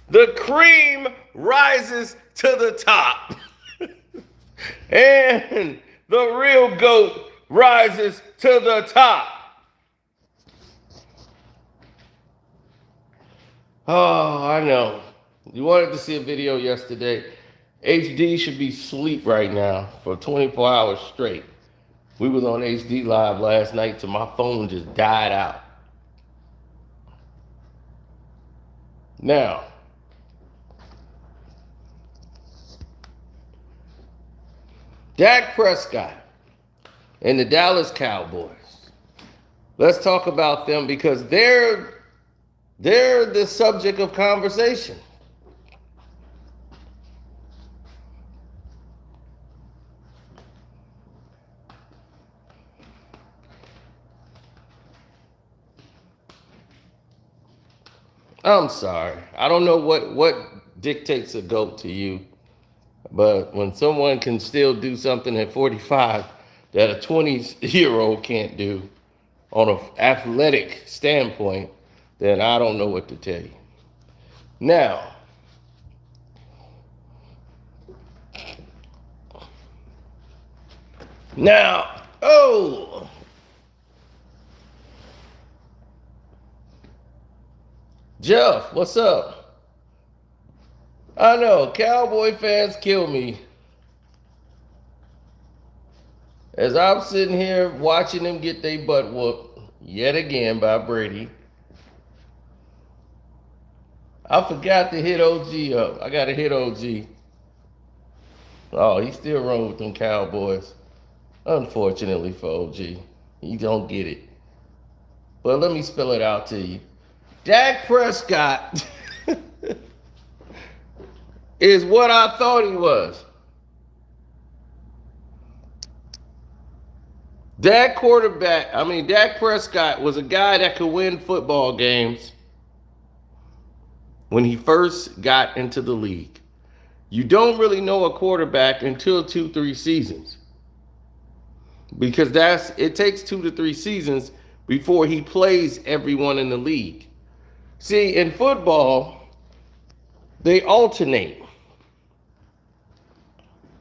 The cream rises to the top. And the real GOAT rises to the top. Oh, I know. You wanted to see a video yesterday. HD should be asleep right now for 24 hours straight. We was on HD Live last night till my phone just died out. Now, Dak Prescott and the Dallas Cowboys. Let's talk about them because they're the subject of conversation. I'm sorry. I don't know what dictates a GOAT to you, but when someone can still do something at 45 that a 20-year-old can't do on an athletic standpoint, then I don't know what to tell you. Now, oh, Jeff, what's up? I know, Cowboy fans kill me. As I'm sitting here watching them get their butt whooped yet again by Brady, I forgot to hit OG up. I got to hit OG. Oh, he's still wrong with them Cowboys. Unfortunately for OG. He don't get it. But let me spell it out to you. Dak Prescott is what I thought he was. Dak Prescott was a guy that could win football games when he first got into the league. You don't really know a quarterback until 2-3 seasons. Because it takes 2 to 3 seasons before he plays everyone in the league. See, in football, they alternate.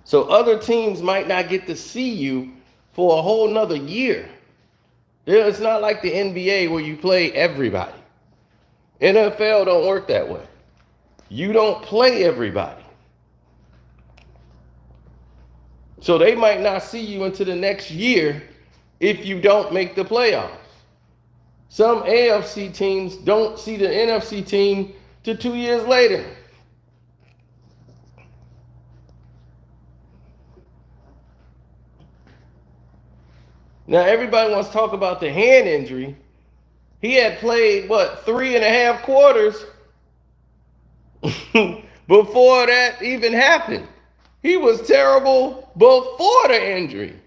So other teams might not get to see you for a whole nother year. It's not like the NBA where you play everybody. NFL don't work that way. You don't play everybody. So they might not see you until the next year if you don't make the playoffs. Some AFC teams don't see the NFC team till 2 years later. Now, everybody wants to talk about the hand injury. He had played, 3.5 quarters before that even happened. He was terrible before the injury.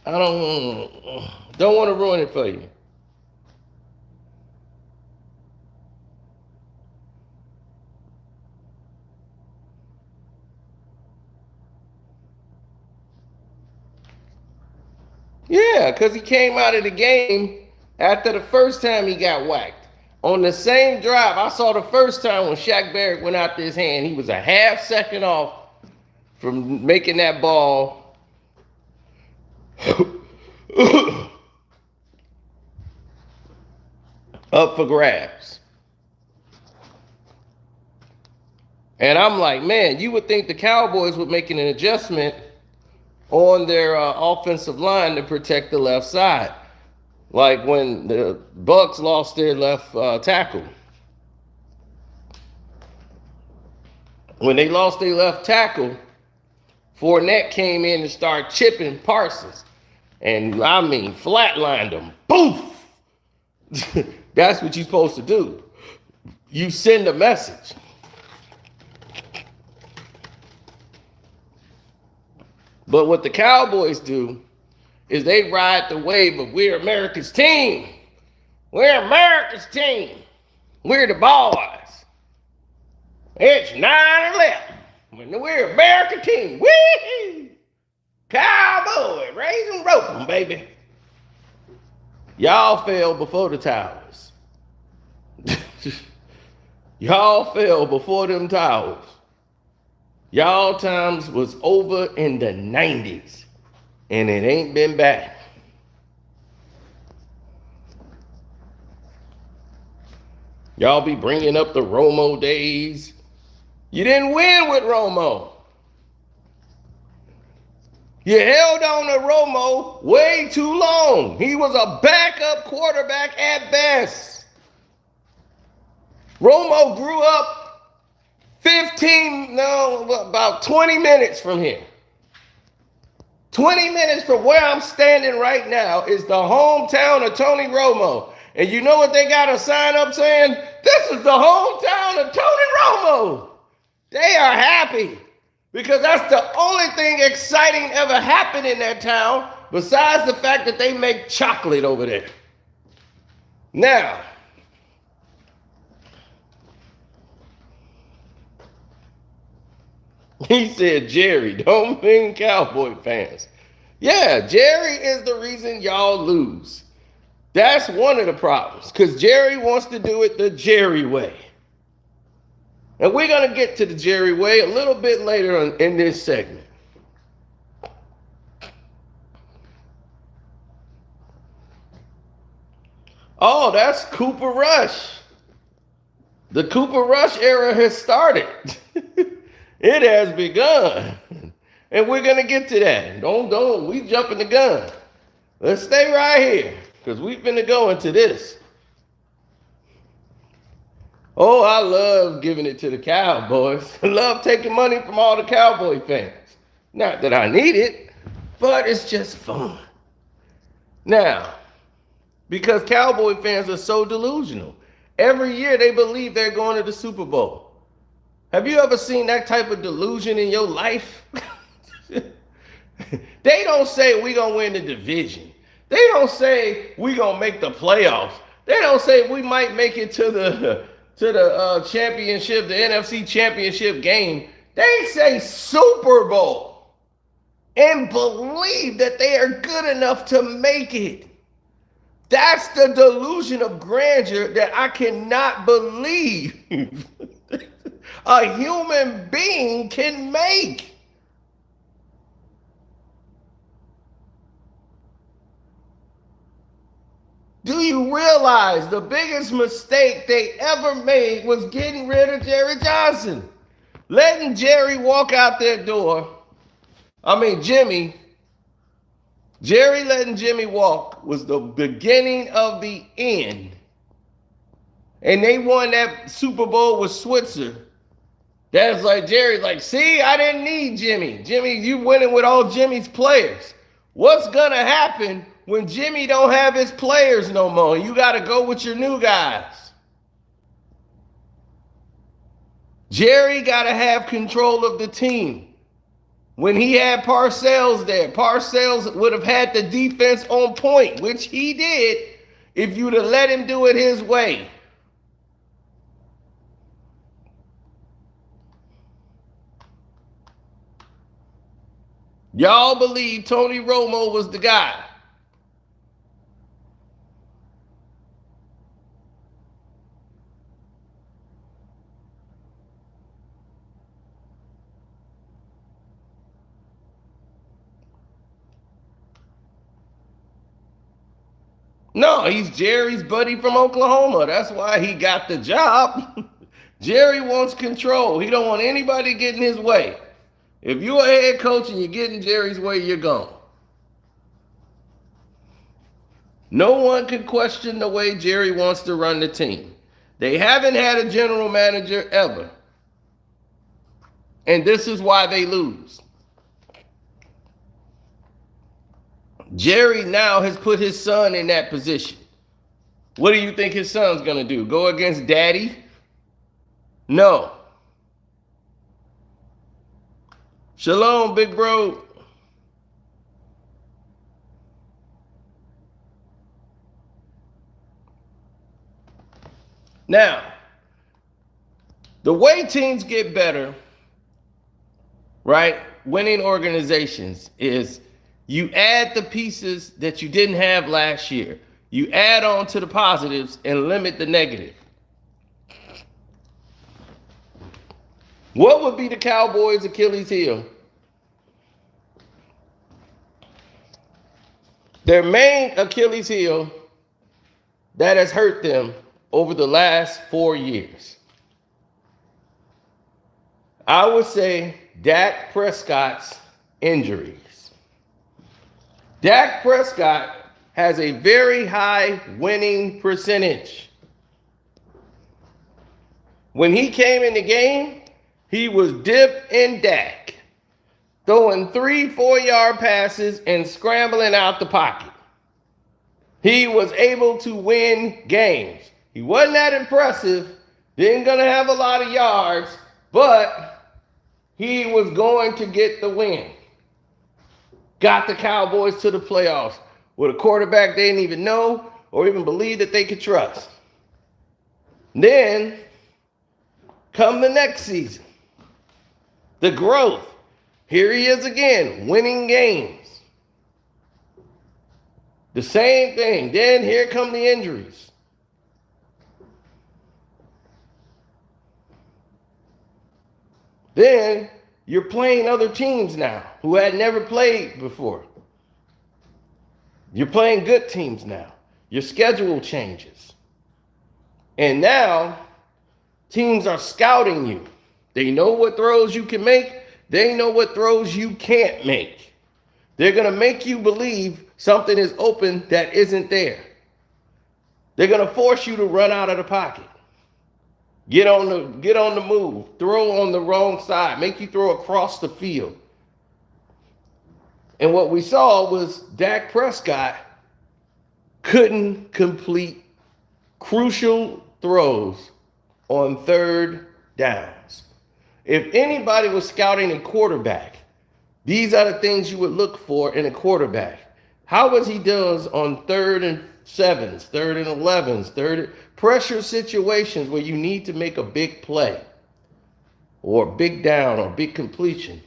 I don't want to ruin it for you. Yeah, because he came out of the game after the first time he got whacked. On the same drive, I saw the first time when Shaq Barrett went out to his hand, he was a half second off from making that ball up for grabs. And I'm like, man, you would think the Cowboys would make an adjustment on their offensive line to protect the left side. Like when the Bucks lost their left tackle. When they lost their left tackle, Fournette came in and started chipping Parsons. And I mean, flatlined him. Poof! That's what you're supposed to do. You send a message. But what the Cowboys do is they ride the wave of we're America's team. We're America's team. We're the boys. It's 9/11. We're American team. Woo! Cowboy, graze and rope them, baby. Y'all fell before the towers. Y'all fell before them towers. Y'all times was over in the 90s, and it ain't been back. Y'all be bringing up the Romo days. You didn't win with Romo. You held on to Romo way too long. He was a backup quarterback at best. Romo grew up about 20 minutes from here. 20 minutes from where I'm standing right now is the hometown of Tony Romo. And you know what they got a sign up saying? This is the hometown of Tony Romo. They are happy because that's the only thing exciting ever happened in that town besides the fact that they make chocolate over there. Now, he said, Jerry, don't mean Cowboy fans. Yeah, Jerry is the reason y'all lose. That's one of the problems because Jerry wants to do it the Jerry way. And we're going to get to the Jerry way a little bit later in this segment. Oh, that's Cooper Rush. The Cooper Rush era has started. It has begun. And we're going to get to that. We jumping the gun. Let's stay right here because we've finna go into this. Oh, I love giving it to the Cowboys. I love taking money from all the Cowboy fans. Not that I need it, but it's just fun. Now, because Cowboy fans are so delusional, every year they believe they're going to the Super Bowl. Have you ever seen that type of delusion in your life? They don't say we're going to win the division. They don't say we're going to make the playoffs. They don't say we might make it to the championship, the NFC championship game. They say Super Bowl and believe that they are good enough to make it. That's the delusion of grandeur that I cannot believe a human being can make. Do you realize the biggest mistake they ever made was getting rid of Jerry Johnson? Letting Jerry walk out that door. Jerry letting Jimmy walk was the beginning of the end. And they won that Super Bowl with Switzer. That's like Jerry's like, see, I didn't need Jimmy. Jimmy, you winning with all Jimmy's players. What's going to happen when Jimmy don't have his players no more? You got to go with your new guys. Jerry got to have control of the team. When he had Parcells there, Parcells would have had the defense on point, which he did if you'd have let him do it his way. Y'all believe Tony Romo was the guy. No, he's Jerry's buddy from Oklahoma. That's why he got the job. Jerry wants control. He don't want anybody getting his way. If you're a head coach and you're getting Jerry's way, you're gone. No one can question the way Jerry wants to run the team. They haven't had a general manager ever. And this is why they lose. Jerry now has put his son in that position. What do you think his son's going to do? Go against daddy? No. Shalom, big bro. Now, the way teams get better, right, winning organizations, is You add the pieces that you didn't have last year. You add on to the positives and limit the negative. What would be the Cowboys' Achilles heel? Their main Achilles heel that has hurt them over the last 4 years. I would say Dak Prescott's injuries. Dak Prescott has a very high winning percentage. When he came in the game, he was dip and Dak, throwing 3-4 yard passes and scrambling out the pocket. He was able to win games. He wasn't that impressive, didn't gonna have a lot of yards, but he was going to get the win. Got the Cowboys to the playoffs with a quarterback they didn't even know or even believe that they could trust. Then come the next season, the growth. Here he is again, winning games. The same thing. Then here come the injuries. Then you're playing other teams now who had never played before. You're playing good teams now. Your schedule changes. And now teams are scouting you. They know what throws you can make. They know what throws you can't make. They're going to make you believe something is open that isn't there. They're going to force you to run out of the pocket. Get on the move. Throw on the wrong side. Make you throw across the field. And what we saw was Dak Prescott couldn't complete crucial throws on third downs. If anybody was scouting a quarterback, these are the things you would look for in a quarterback. How was he doing on 3rd and 7s, 3rd and 11s, pressure situations where you need to make a big play or a big down or big completion?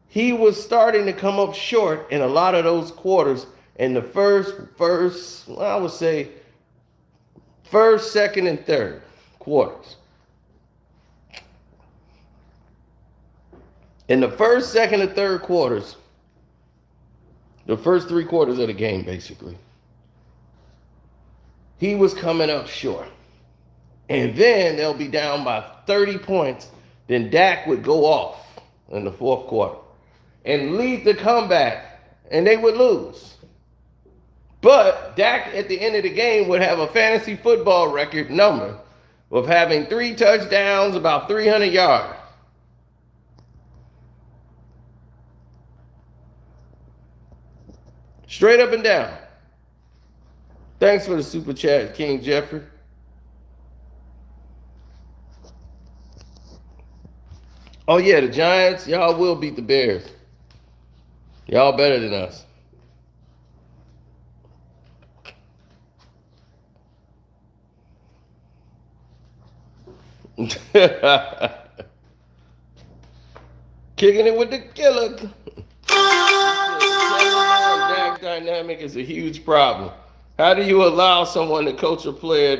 He was starting to come up short in a lot of those quarters in the first, I would say, first, second, and third quarters. In the first, second, and third quarters, the first 3 quarters of the game, basically, he was coming up short. And then they'll be down by 30 points. Then Dak would go off in the 4th quarter and lead the comeback, and they would lose. But Dak, at the end of the game, would have a fantasy football record number of having 3 touchdowns, about 300 yards. Straight up and down. Thanks for the super chat, King Jeffrey. Oh, yeah, the Giants, y'all will beat the Bears. Y'all better than us. Kicking it with the killer. Dak dynamic is a huge problem. How do you allow someone to coach a player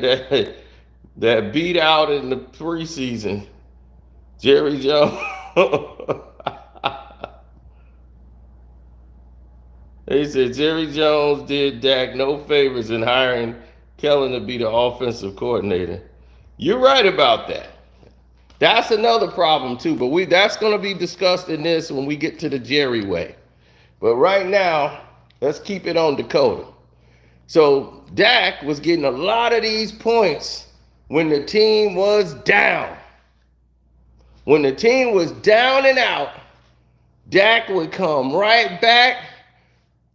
that beat out in the preseason? Jerry Jones. They said Jerry Jones did Dak no favors in hiring Kellen to be the offensive coordinator. You're right about that. That's another problem too, but that's going to be discussed in this when we get to the Jerry way. But right now, let's keep it on Dakota. So Dak was getting a lot of these points when the team was down. When the team was down and out, Dak would come right back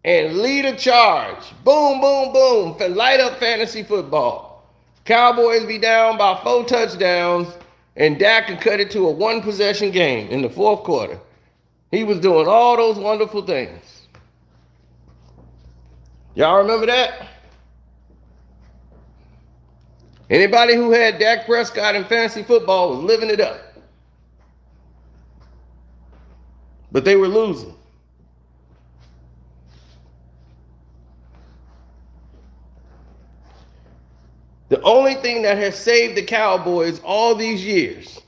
and lead a charge. Boom, boom, boom. Light up fantasy football. Cowboys be down by 4 touchdowns, and Dak could cut it to a 1-possession game in the 4th quarter. He was doing all those wonderful things. Y'all remember that? Anybody who had Dak Prescott in fantasy football was living it up. But they were losing. The only thing that has saved the Cowboys all these years,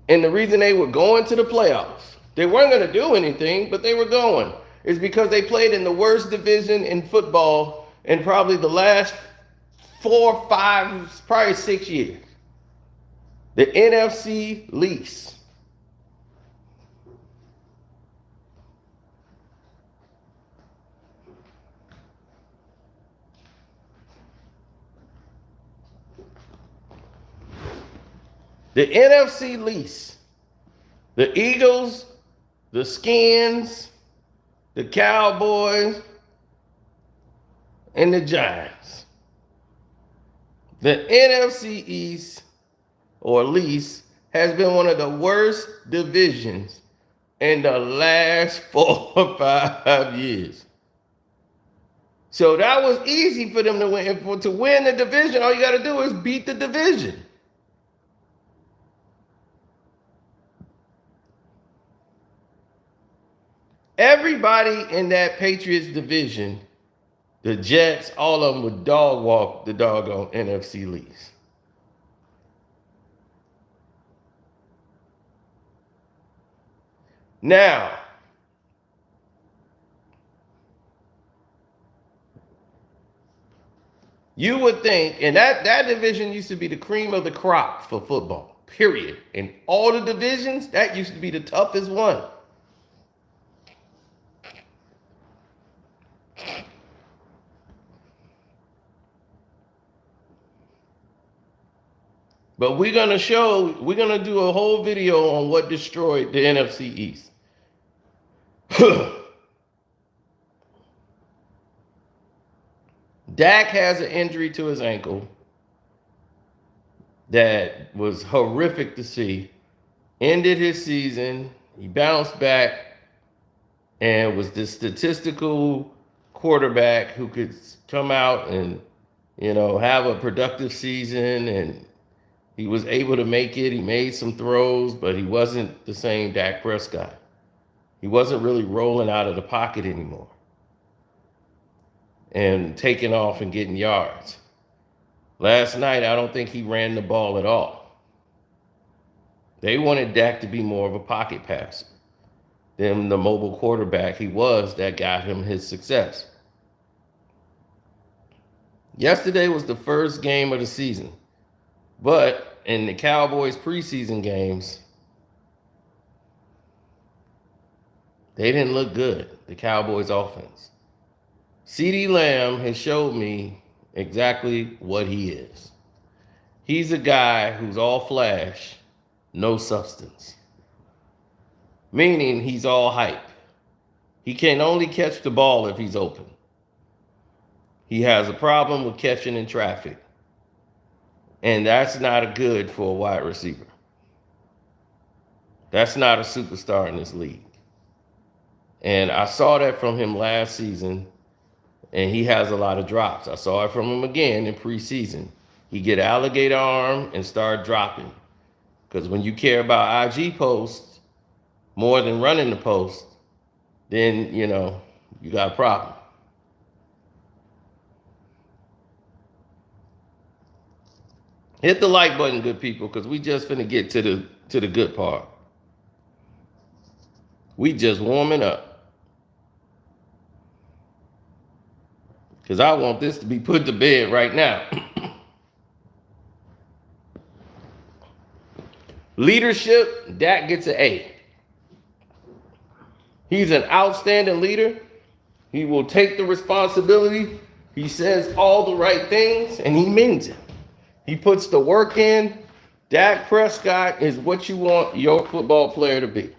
and the reason they were going to the playoffs, they weren't going to do anything, but they were going, is because they played in the worst division in football in probably the last 4, 5, probably 6 years. The NFC least. The NFC least. The Eagles, the Skins, the Cowboys, and the Giants. The NFC East, or least, has been one of the worst divisions in the last 4 or 5 years. So that was easy for them to win. To win the division, all you got to do is beat the division. Everybody in that Patriots division, the Jets, all of them would dog walk the doggone NFC least. Now, you would think, and that division used to be the cream of the crop for football, period. In all the divisions, that used to be the toughest one. But we're going to do a whole video on what destroyed the NFC East. Dak has an injury to his ankle that was horrific to see. Ended his season. He bounced back and was the statistical quarterback who could come out and, have a productive season, and he was able to make it. He made some throws, but he wasn't the same Dak Prescott. He wasn't really rolling out of the pocket anymore and taking off and getting yards. Last night, I don't think he ran the ball at all. They wanted Dak to be more of a pocket passer than the mobile quarterback he was that got him his success. Yesterday was the first game of the season, but in the Cowboys preseason games, they didn't look good, the Cowboys offense. CeeDee Lamb has showed me exactly what he is. He's a guy who's all flash, no substance. Meaning he's all hype. He can only catch the ball if he's open. He has a problem with catching in traffic. And that's not good for a wide receiver. That's not a superstar in this league. And I saw that from him last season, and he has a lot of drops. I saw it from him again in preseason. He get alligator arm and start dropping. Because when you care about IG posts more than running the post, then, you got a problem. Hit the like button, good people, because we just finna get to the good part. We just warming up. Because I want this to be put to bed right now. Leadership, Dak gets an A. He's an outstanding leader. He will take the responsibility. He says all the right things, and he means it. He puts the work in. Dak Prescott is what you want your football player to be.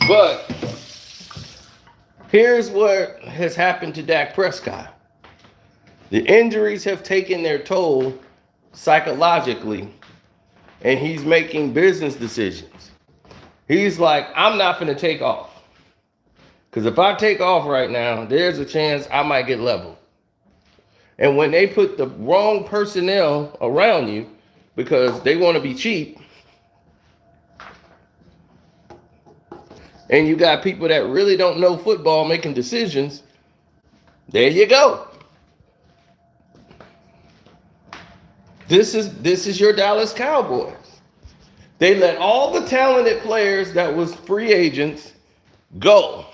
But here's what has happened to Dak Prescott. The injuries have taken their toll psychologically, and he's making business decisions. He's like, I'm not going to take off. Because if I take off right now, there's a chance I might get leveled. And when they put the wrong personnel around you because they want to be cheap, and you got people that really don't know football making decisions, there you go. This is your Dallas Cowboys. They let all the talented players that was free agents go.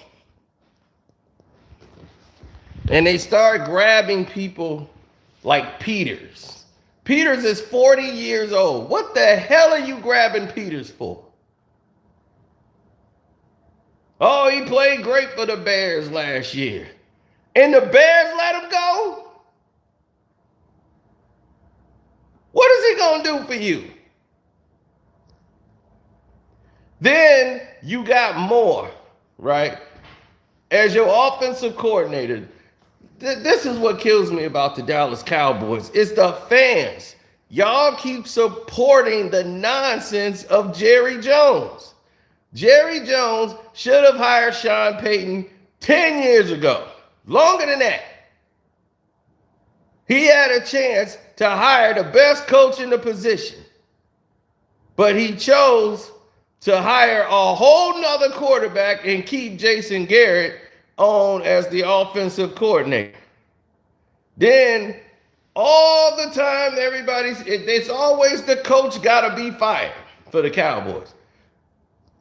And they start grabbing people like Peters. Peters is 40 years old. What the hell are you grabbing Peters for? Oh, he played great for the Bears last year. And the Bears let him go? What is he going to do for you? Then you got Moore, right? As your offensive coordinator. This is what kills me about the Dallas Cowboys. It's the fans. Y'all keep supporting the nonsense of Jerry Jones. Jerry Jones should have hired Sean Payton 10 years ago. Longer than that. He had a chance to hire the best coach in the position. But he chose to hire a whole nother quarterback and keep Jason Garrett on as the offensive coordinator. Then all the time it's always the coach got to be fired for the Cowboys.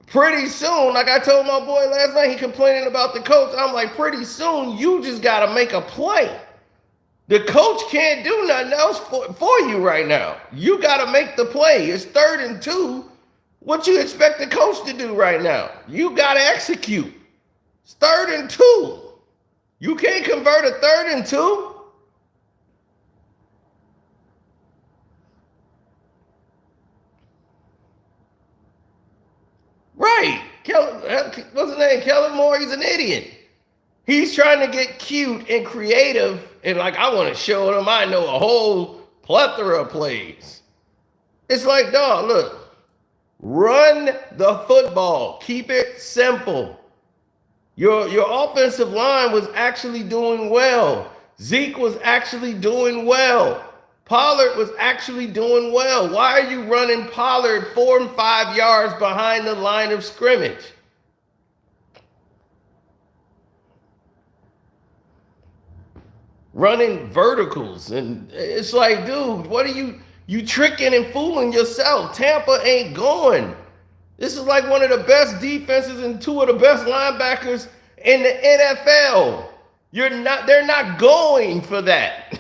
Pretty soon, like I told my boy last night, he complaining about the coach. I'm like, pretty soon you just got to make a play. The coach can't do nothing else for you right now. You got to make the play. It's 3rd and 2. What you expect the coach to do right now? You got to execute. It's 3rd and 2. You can't convert a 3rd and 2? Right. What's his name? Kellen Moore, he's an idiot. He's trying to get cute and creative, and like, I want to show them I know a whole plethora of plays. It's like, dog, look, run the football. Keep it simple. Your offensive line was actually doing well. Zeke was actually doing well. Pollard was actually doing well. Why are you running Pollard 4 and 5 yards behind the line of scrimmage? Running verticals. And it's like, dude, what are you tricking and fooling yourself? Tampa ain't going. This is like one of the best defenses and 2 of the best linebackers in the NFL. They're not going for that.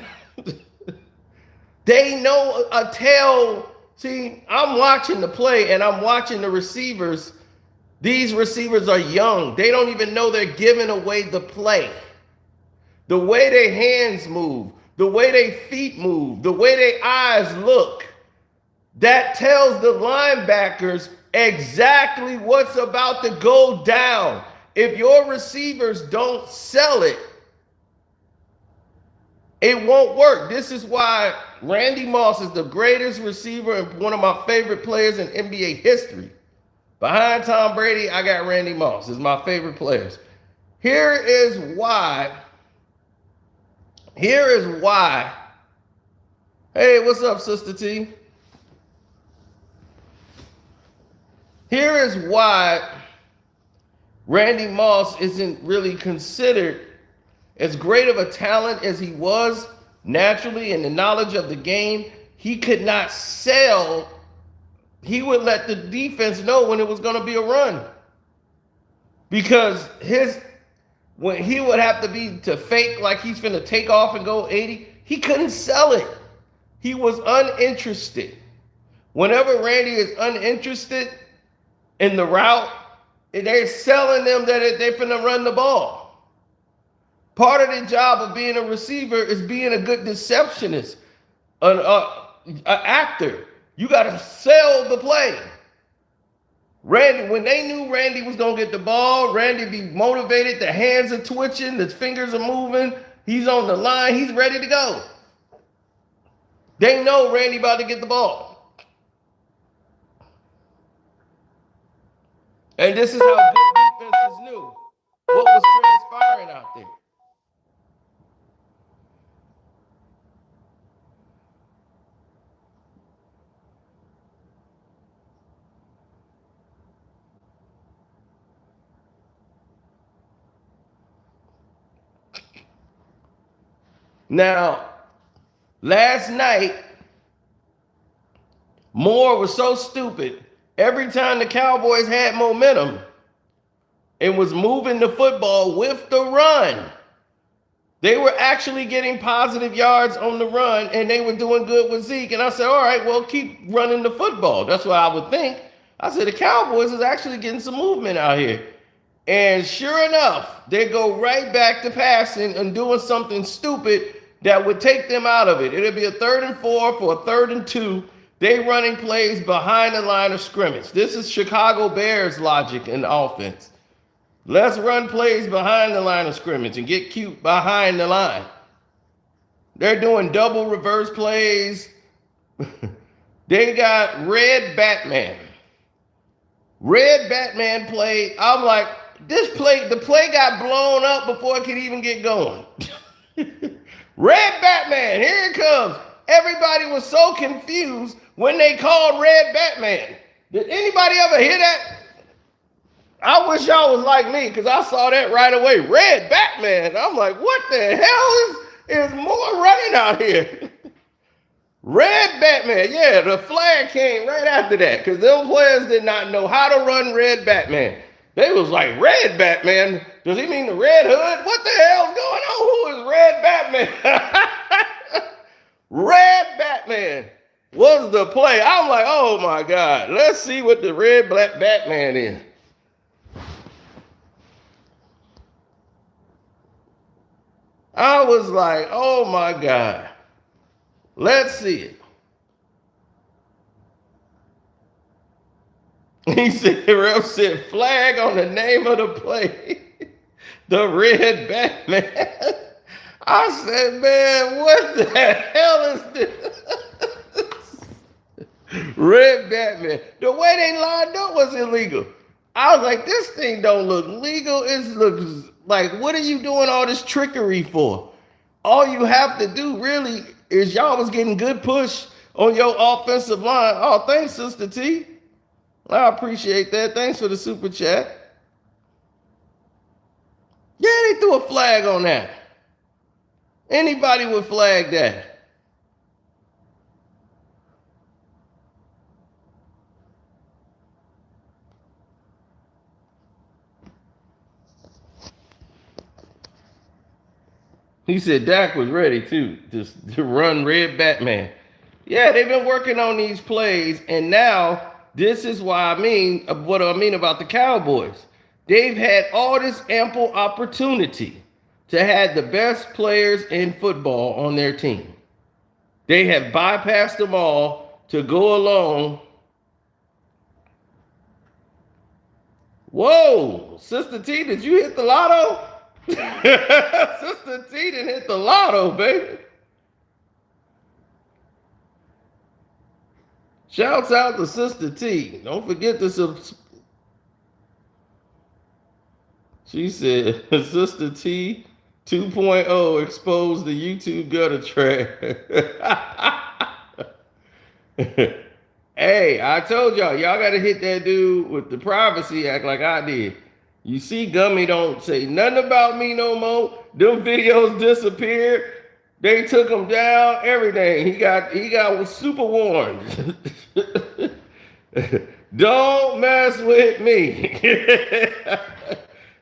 They know a tail. See, I'm watching the play and I'm watching the receivers. These receivers are young. They don't even know they're giving away the play. The way their hands move, the way their feet move, the way their eyes look, that tells the linebackers exactly what's about to go down. If your receivers don't sell it, it won't work. This is why Randy Moss is the greatest receiver and one of my favorite players in NBA history. Behind Tom Brady, I got Randy Moss. Is my favorite players. Here is why. Hey, what's up, Sister T? Here is why Randy Moss isn't really considered as great of a talent as he was naturally in the knowledge of the game. He could not sell. He would let the defense know when it was going to be a run. Because when he would have to be to fake like he's going to take off and go 80, he couldn't sell it. He was uninterested. Whenever Randy is uninterested in the route, they're selling them that they're finna run the ball. Part of the job of being a receiver is being a good deceptionist, an actor. You got to sell the play. Randy, when they knew Randy was going to get the ball, Randy be motivated, the hands are twitching, the fingers are moving, he's on the line, he's ready to go. They know Randy about to get the ball. And this is how good defenses knew what was transpiring out there. Now, last night, Moore was so stupid. Every time the Cowboys had momentum and was moving the football with the run, they were actually getting positive yards on the run, and they were doing good with Zeke. And I said, all right, well, keep running the football. That's what I would think. I said, the Cowboys is actually getting some movement out here. And sure enough, they go right back to passing and doing something stupid that would take them out of it. It'll be a 3rd and 4 for a 3rd and 2. They running plays behind the line of scrimmage. This is Chicago Bears logic in offense. Let's run plays behind the line of scrimmage and get cute behind the line. They're doing double reverse plays. They got red Batman. Red Batman play. I'm like, the play got blown up before it could even get going. Red Batman, here it comes. Everybody was so confused when they called Red Batman. Did anybody ever hear that? I wish y'all was like me, because I saw that right away. Red Batman. I'm like, what the hell is more running out here? Red Batman. Yeah, the flag came right after that, because those players did not know how to run Red Batman. They was like, Red Batman? Does he mean the Red Hood? What the hell's going on? Who is Red Batman? Red Batman was the play. I'm like, oh my God. Let's see what the Red Batman is. I was like, oh my God. Let's see it. He said, Ref said, flag on the name of the play. The Red Batman. I said, man, what the hell is this? Red Batman. The way they lined up was illegal. I was like, this thing don't look legal. It looks like, what are you doing all this trickery for? All you have to do really is y'all was getting good push on your offensive line. Oh, thanks, Sister T. I appreciate that. Thanks for the super chat. Yeah, they threw a flag on that. Anybody would flag that. He said Dak was ready too, to run Red Batman. Yeah, they've been working on these plays, and now this is what I mean about the Cowboys. They've had all this ample opportunity to have the best players in football on their team. They have bypassed them all to go along. Whoa, Sister T, did you hit the lotto? Sister T didn't hit the lotto, baby. Shouts out to Sister T. Don't forget to subscribe. She said, Sister T 2.0 exposed the YouTube gutter track. Hey, I told y'all got to hit that dude with the Privacy Act like I did. You see, Gummy don't say nothing about me no more. Them videos disappeared. They took him down, everything. He got super warned. Don't mess with me.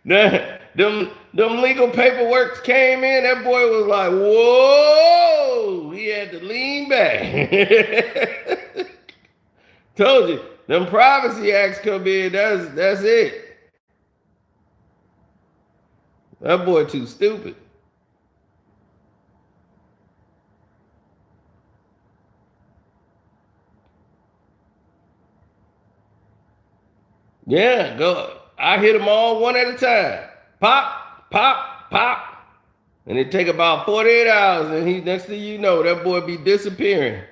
Them legal paperwork came in. That boy was like, whoa. He had to lean back. Told you, them privacy acts come in. That's it. That boy too stupid. Yeah, go. I hit them all one at a time. Pop, pop, pop. And it take about 48 hours, and next thing you know, that boy be disappearing.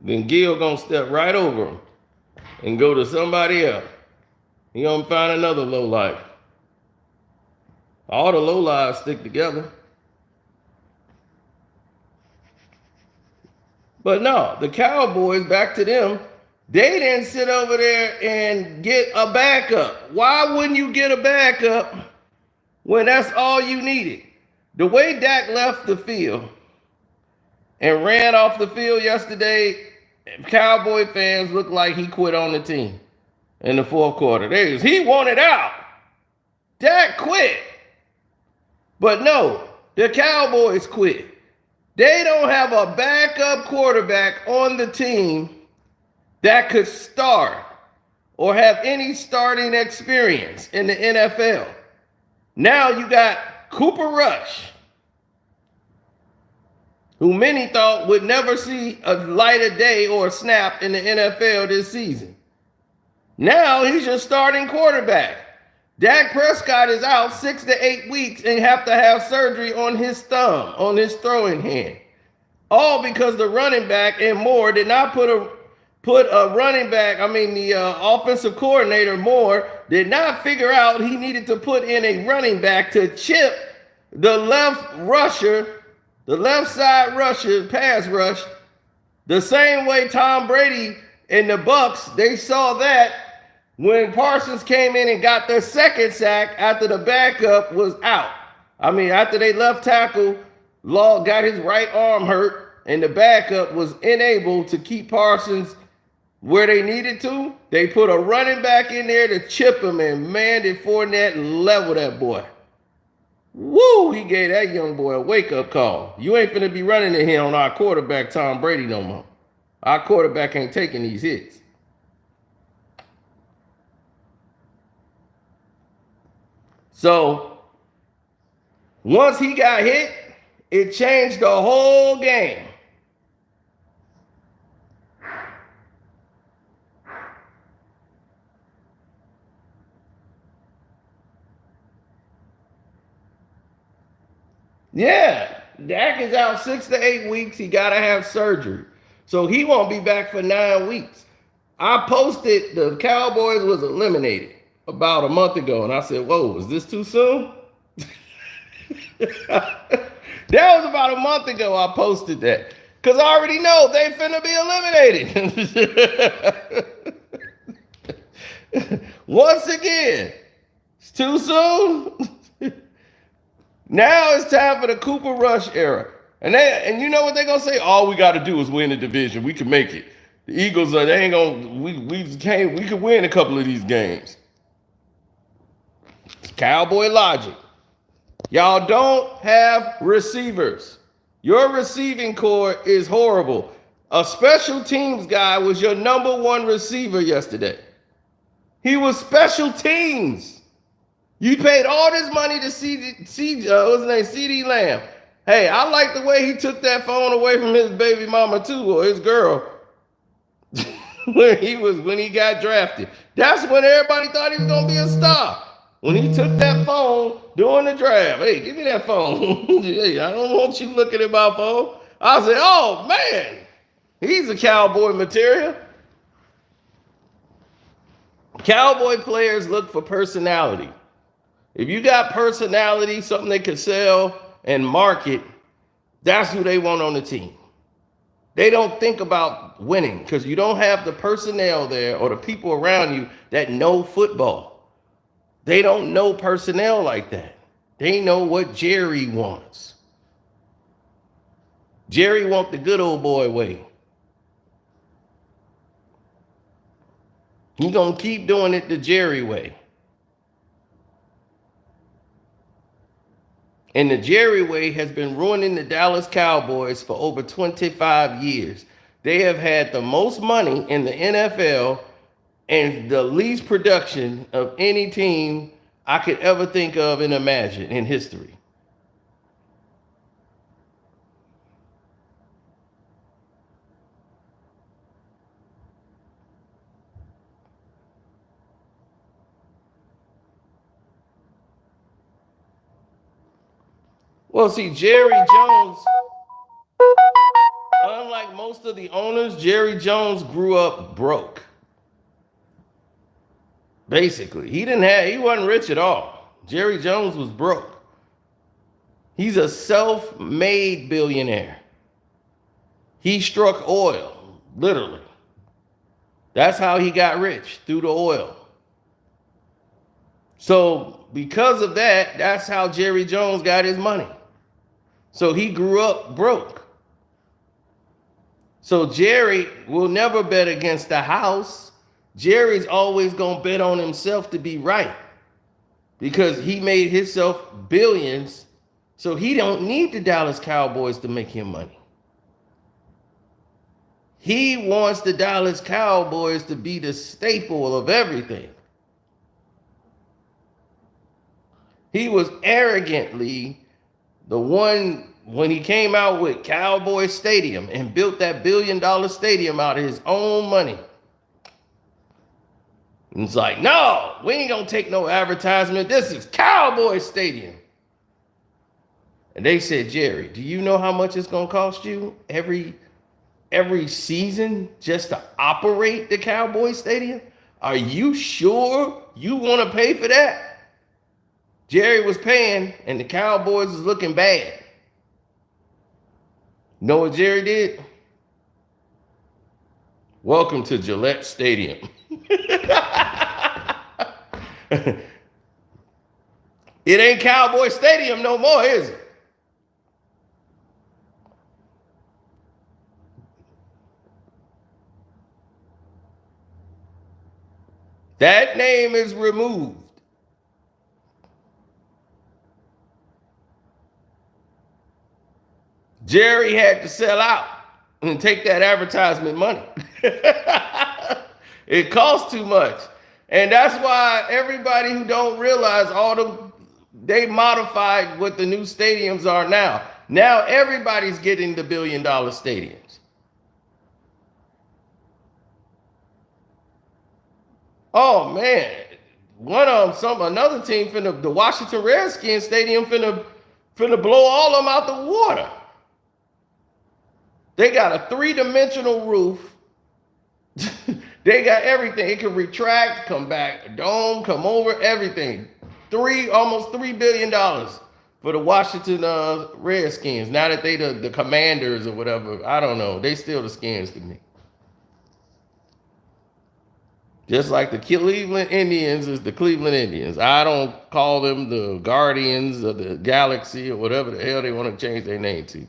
Then Gil gonna step right over him and go to somebody else. He gonna find another lowlife. All the lowlives stick together. But no, the Cowboys, back to them, They didn't sit over there and get a backup. Why wouldn't you get a backup when that's all you needed? The way Dak left the field and ran off the field yesterday, Cowboy fans looked like he quit on the team in the fourth quarter. He wanted out. Dak quit. But no, the Cowboys quit. They don't have a backup quarterback on the team that could start or have any starting experience in the NFL. Now you got Cooper Rush, who many thought would never see a light of day or a snap in the NFL this season. Now he's your starting quarterback. Dak Prescott is out 6 to 8 weeks and have to have surgery on his thumb, on his throwing hand. All because the running back and Moore did not put a running back, the offensive coordinator Moore did not figure out he needed to put in a running back to chip the left rusher, the left side rusher, pass rush, the same way Tom Brady and the Bucks, they saw that when Parsons came in and got their second sack after the backup was out. After they left tackle, Law got his right arm hurt and the backup was unable to keep Parsons where they needed to. They put a running back in there to chip him, and man, did Fournette level that boy. Woo, he gave that young boy a wake-up call. You ain't finna be running in here on our quarterback, Tom Brady, no more. Our quarterback ain't taking these hits. So, once he got hit, it changed the whole game. Yeah, Dak is out 6 to 8 weeks. He got to have surgery. So he won't be back for 9 weeks. I posted the Cowboys was eliminated about a month ago, and I said, whoa, is this too soon? That was about a month ago I posted that. Because I already know they finna be eliminated. Once again, it's too soon. Now it's time for the Cooper Rush era. And you know what they're gonna say? All we gotta do is win the division. We can make it. The Eagles they ain't gonna we could win a couple of these games. It's cowboy logic. Y'all don't have receivers. Your receiving core is horrible. A special teams guy was your number one receiver yesterday. He was special teams. You paid all this money to CD Lamb. Hey, I like the way he took that phone away from his baby mama too, or his girl, when he got drafted. That's when everybody thought he was gonna be a star. When he took that phone during the draft. Hey, give me that phone. Hey, I don't want you looking at my phone. I said, oh man, he's a cowboy material. Cowboy players look for personality. If you got personality, something they can sell and market, that's who they want on the team. They don't think about winning because you don't have the personnel there or the people around you that know football. They don't know personnel like that. They know what Jerry wants. Jerry wants the good old boy way. He's going to keep doing it the Jerry way. And the Jerry way has been ruining the Dallas Cowboys for over 25 years. They have had the most money in the NFL and the least production of any team I could ever think of and imagine in history. Well, see, Jerry Jones, unlike most of the owners, Jerry Jones grew up broke. Basically, he wasn't rich at all. Jerry Jones was broke. He's a self-made billionaire. He struck oil, literally. That's how he got rich, through the oil. So because of that, that's how Jerry Jones got his money. So he grew up broke. So Jerry will never bet against the house. Jerry's always going to bet on himself to be right because he made himself billions. So he don't need the Dallas Cowboys to make him money. He wants the Dallas Cowboys to be the staple of everything. He was arrogantly the one when he came out with Cowboy Stadium and built that $1 billion stadium out of his own money. And it's like, no, we ain't gonna take no advertisement. This is Cowboy Stadium. And they said, Jerry, do you know how much it's gonna cost you every season just to operate the Cowboy Stadium? Are you sure you want to pay for that? Jerry was paying, and the Cowboys was looking bad. Know what Jerry did? Welcome to Gillette Stadium. It ain't Cowboy Stadium no more, is it? That name is removed. Jerry had to sell out and take that advertisement money. It costs too much. And that's why everybody who don't realize they modified what the new stadiums are now. Now everybody's getting the $1 billion stadiums. Oh man, another team the Washington Redskins stadium finna blow all of them out the water. They got a 3-dimensional roof. They got everything. It can retract, come back, a dome, come over, everything. Almost $3 billion for the Washington Redskins. Now that they the Commanders or whatever, I don't know. They still the Skins to me. Just like the Cleveland Indians is the Cleveland Indians. I don't call them the Guardians of the Galaxy or whatever the hell they want to change their name to.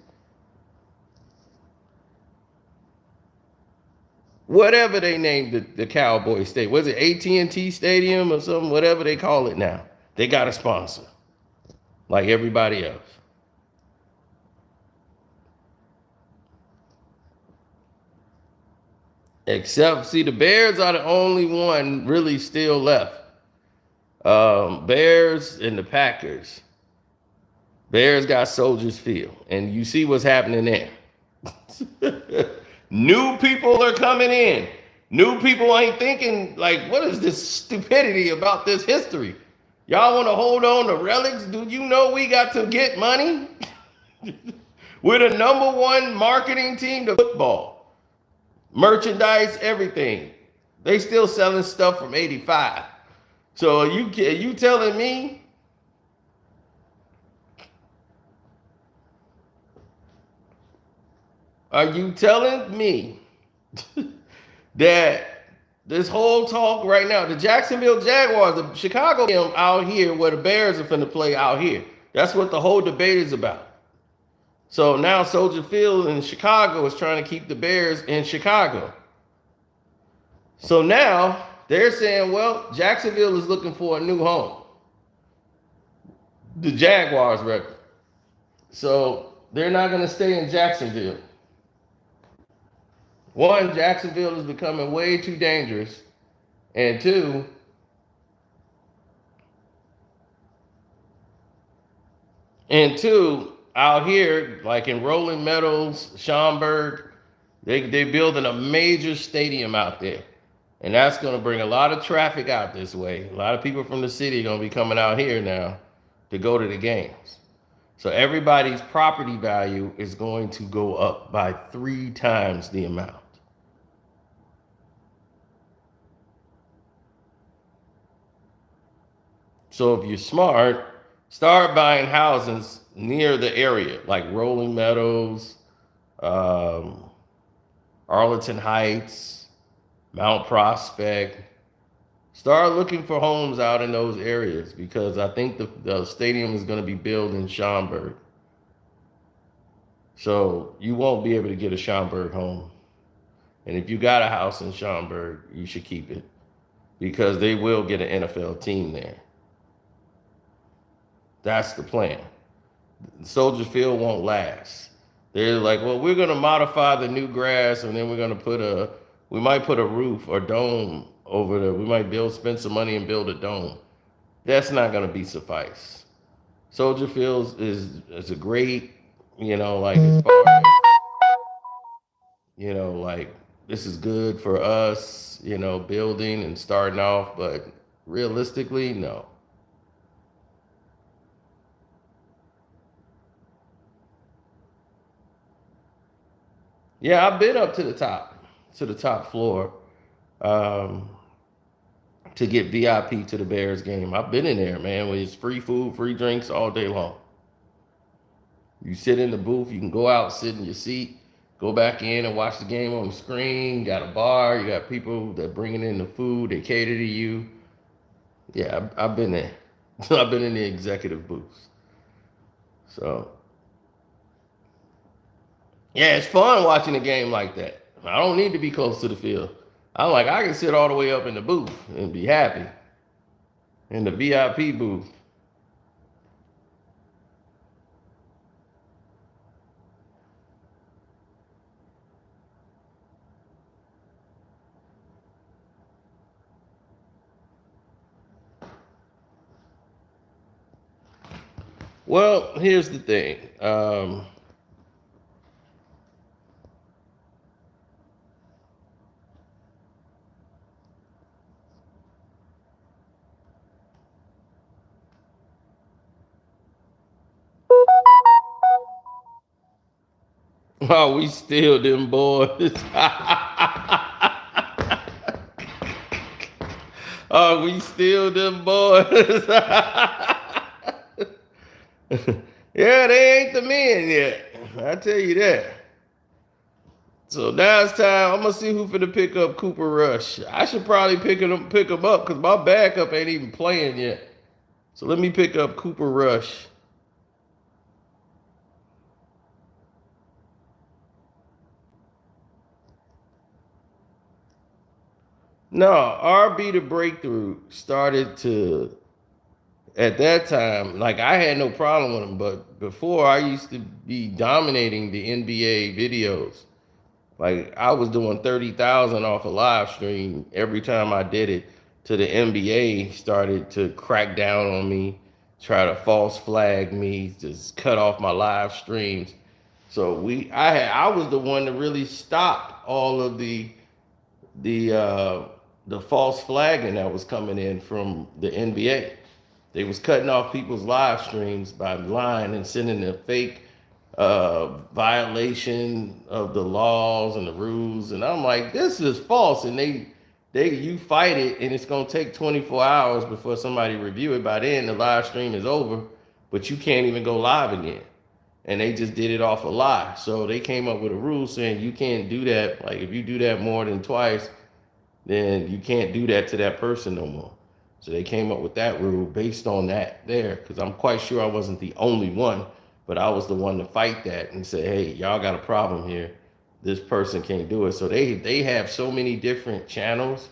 Whatever they named the Cowboy Stadium. Was it AT&T Stadium or something? Whatever they call it now. They got a sponsor. Like everybody else. Except, see, the Bears are the only one really still left. Bears and the Packers. Bears got Soldiers Field. And you see what's happening there. New people are coming in. New people ain't thinking, like, what is this stupidity about this history? Y'all want to hold on to relics? Do you know we got to get money? We're the #1 marketing team to football. Merchandise, everything. They still selling stuff from '85. So are you telling me that this whole talk right now, the Jacksonville Jaguars, the Chicago out here where the Bears are finna play out here. That's what the whole debate is about. So now Soldier Field in Chicago is trying to keep the Bears in Chicago. So now they're saying, well, Jacksonville is looking for a new home. The Jaguars record. So they're not going to stay in Jacksonville. One, Jacksonville is becoming way too dangerous. And two, out here, like in Rolling Meadows, Schaumburg, they're building a major stadium out there. And that's going to bring a lot of traffic out this way. A lot of people from the city are going to be coming out here now to go to the games. So everybody's property value is going to go up by 3 times the amount. So if you're smart, start buying houses near the area, like Rolling Meadows, Arlington Heights, Mount Prospect. Start looking for homes out in those areas because I think the stadium is going to be built in Schaumburg. So you won't be able to get a Schaumburg home. And if you got a house in Schaumburg, you should keep it because they will get an NFL team there. That's the plan. Soldier Field won't last. They're like, well, we're gonna modify the new grass, and then we're gonna we might put a roof or dome over there. We might spend some money and build a dome. That's not gonna be suffice. Soldier Field is a great, like as far as, like this is good for us, building and starting off, but realistically, no. Yeah, I've been up to the top floor, um, to get VIP to the Bears game. I've been in there, man, where it's free food, free drinks all day long. You sit in the booth, you can go out, sit in your seat, go back in and watch the game on the screen. You got a bar, you got people that bringing in the food, they cater to you. Yeah, I've been there. I've been in the executive booths. So yeah, it's fun watching a game like that. I don't need to be close to the field. I can sit all the way up in the booth and be happy in the VIP booth. Well, here's the thing. Oh, we still them boys. Oh, we still them boys. Yeah, they ain't the men yet. I tell you that. So now it's time. I'm gonna see who finna pick up Cooper Rush. I should probably pick him up because my backup ain't even playing yet. So let me pick up Cooper Rush. No, RB the breakthrough started to at that time, like I had no problem with him, but before I used to be dominating the NBA videos. Like I was doing 30,000 off a live stream every time I did it. To the NBA started to crack down on me, try to false flag me, just cut off my live streams. So I was the one that really stopped all of the uh, the false flagging that was coming in from the NBA. They was cutting off people's live streams by lying and sending a fake violation of the laws and the rules, and I'm like, this is false. And you fight it, and it's gonna take 24 hours before somebody review it. By then, the live stream is over, but you can't even go live again. And they just did it off a lie. So they came up with a rule saying you can't do that. Like if you do that more than twice, then you can't do that to that person no more. So they came up with that rule based on that there, because I'm quite sure I wasn't the only one, but I was the one to fight that and say, hey, y'all got a problem here. This person can't do it. So they have so many different channels.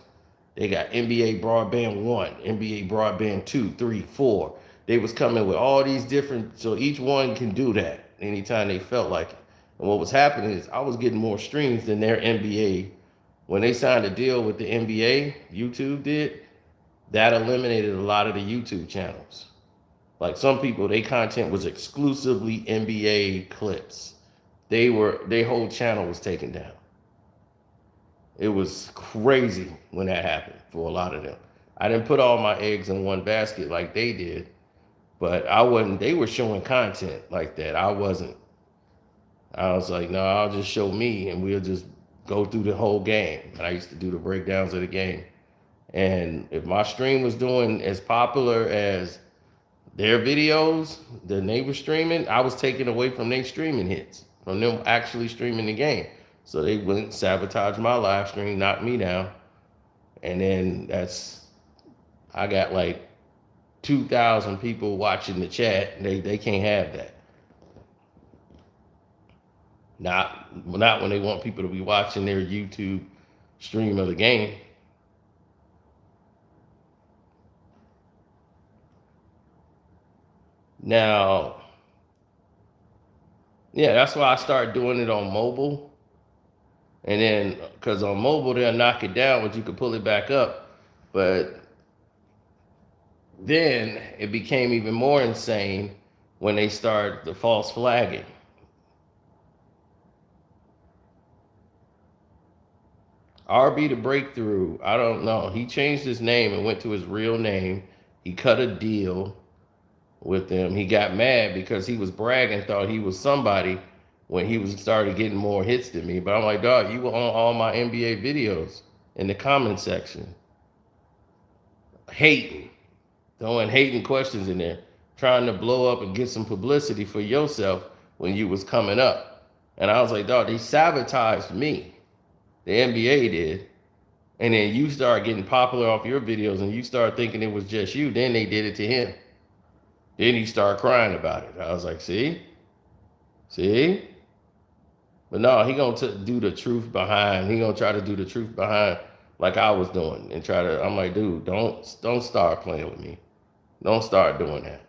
They got NBA Broadband 1, NBA Broadband 2, 3, 4. They was coming with all these different, so each one can do that anytime they felt like it. And what was happening is I was getting more streams than their NBA. When they signed a deal with the NBA, YouTube did, that eliminated a lot of the YouTube channels. Like some people, their content was exclusively NBA clips. Their whole channel was taken down. It was crazy when that happened for a lot of them. I didn't put all my eggs in one basket like they did, but I wasn't. They were showing content like that. I wasn't. I was like, no, I'll just show me, and we'll just go through the whole game. And I used to do the breakdowns of the game. And if my stream was doing as popular as their videos, the neighbor streaming, I was taking away from their streaming hits, from them actually streaming the game. So they wouldn't sabotage my live stream, knock me down. And then I got like 2,000 people watching the chat. They can't have that. Not when they want people to be watching their YouTube stream of the game. Now, yeah, that's why I started doing it on mobile. And then, because on mobile, they'll knock it down, but you can pull it back up. But then it became even more insane when they started the false flagging. RB the Breakthrough, I don't know. He changed his name and went to his real name. He cut a deal with them. He got mad because he was bragging, thought he was somebody when he was started getting more hits than me. But I'm like, dog, you were on all my NBA videos in the comment section. Hating, throwing hating questions in there, trying to blow up and get some publicity for yourself when you was coming up. And I was like, dog, they sabotaged me. The NBA did. And then you start getting popular off your videos and you start thinking it was just you. Then they did it to him. Then he started crying about it. I was like, see? But no, he gonna do the truth behind. He gonna try to do the truth behind like I was doing and try to. I'm like, dude, don't start playing with me. Don't start doing that.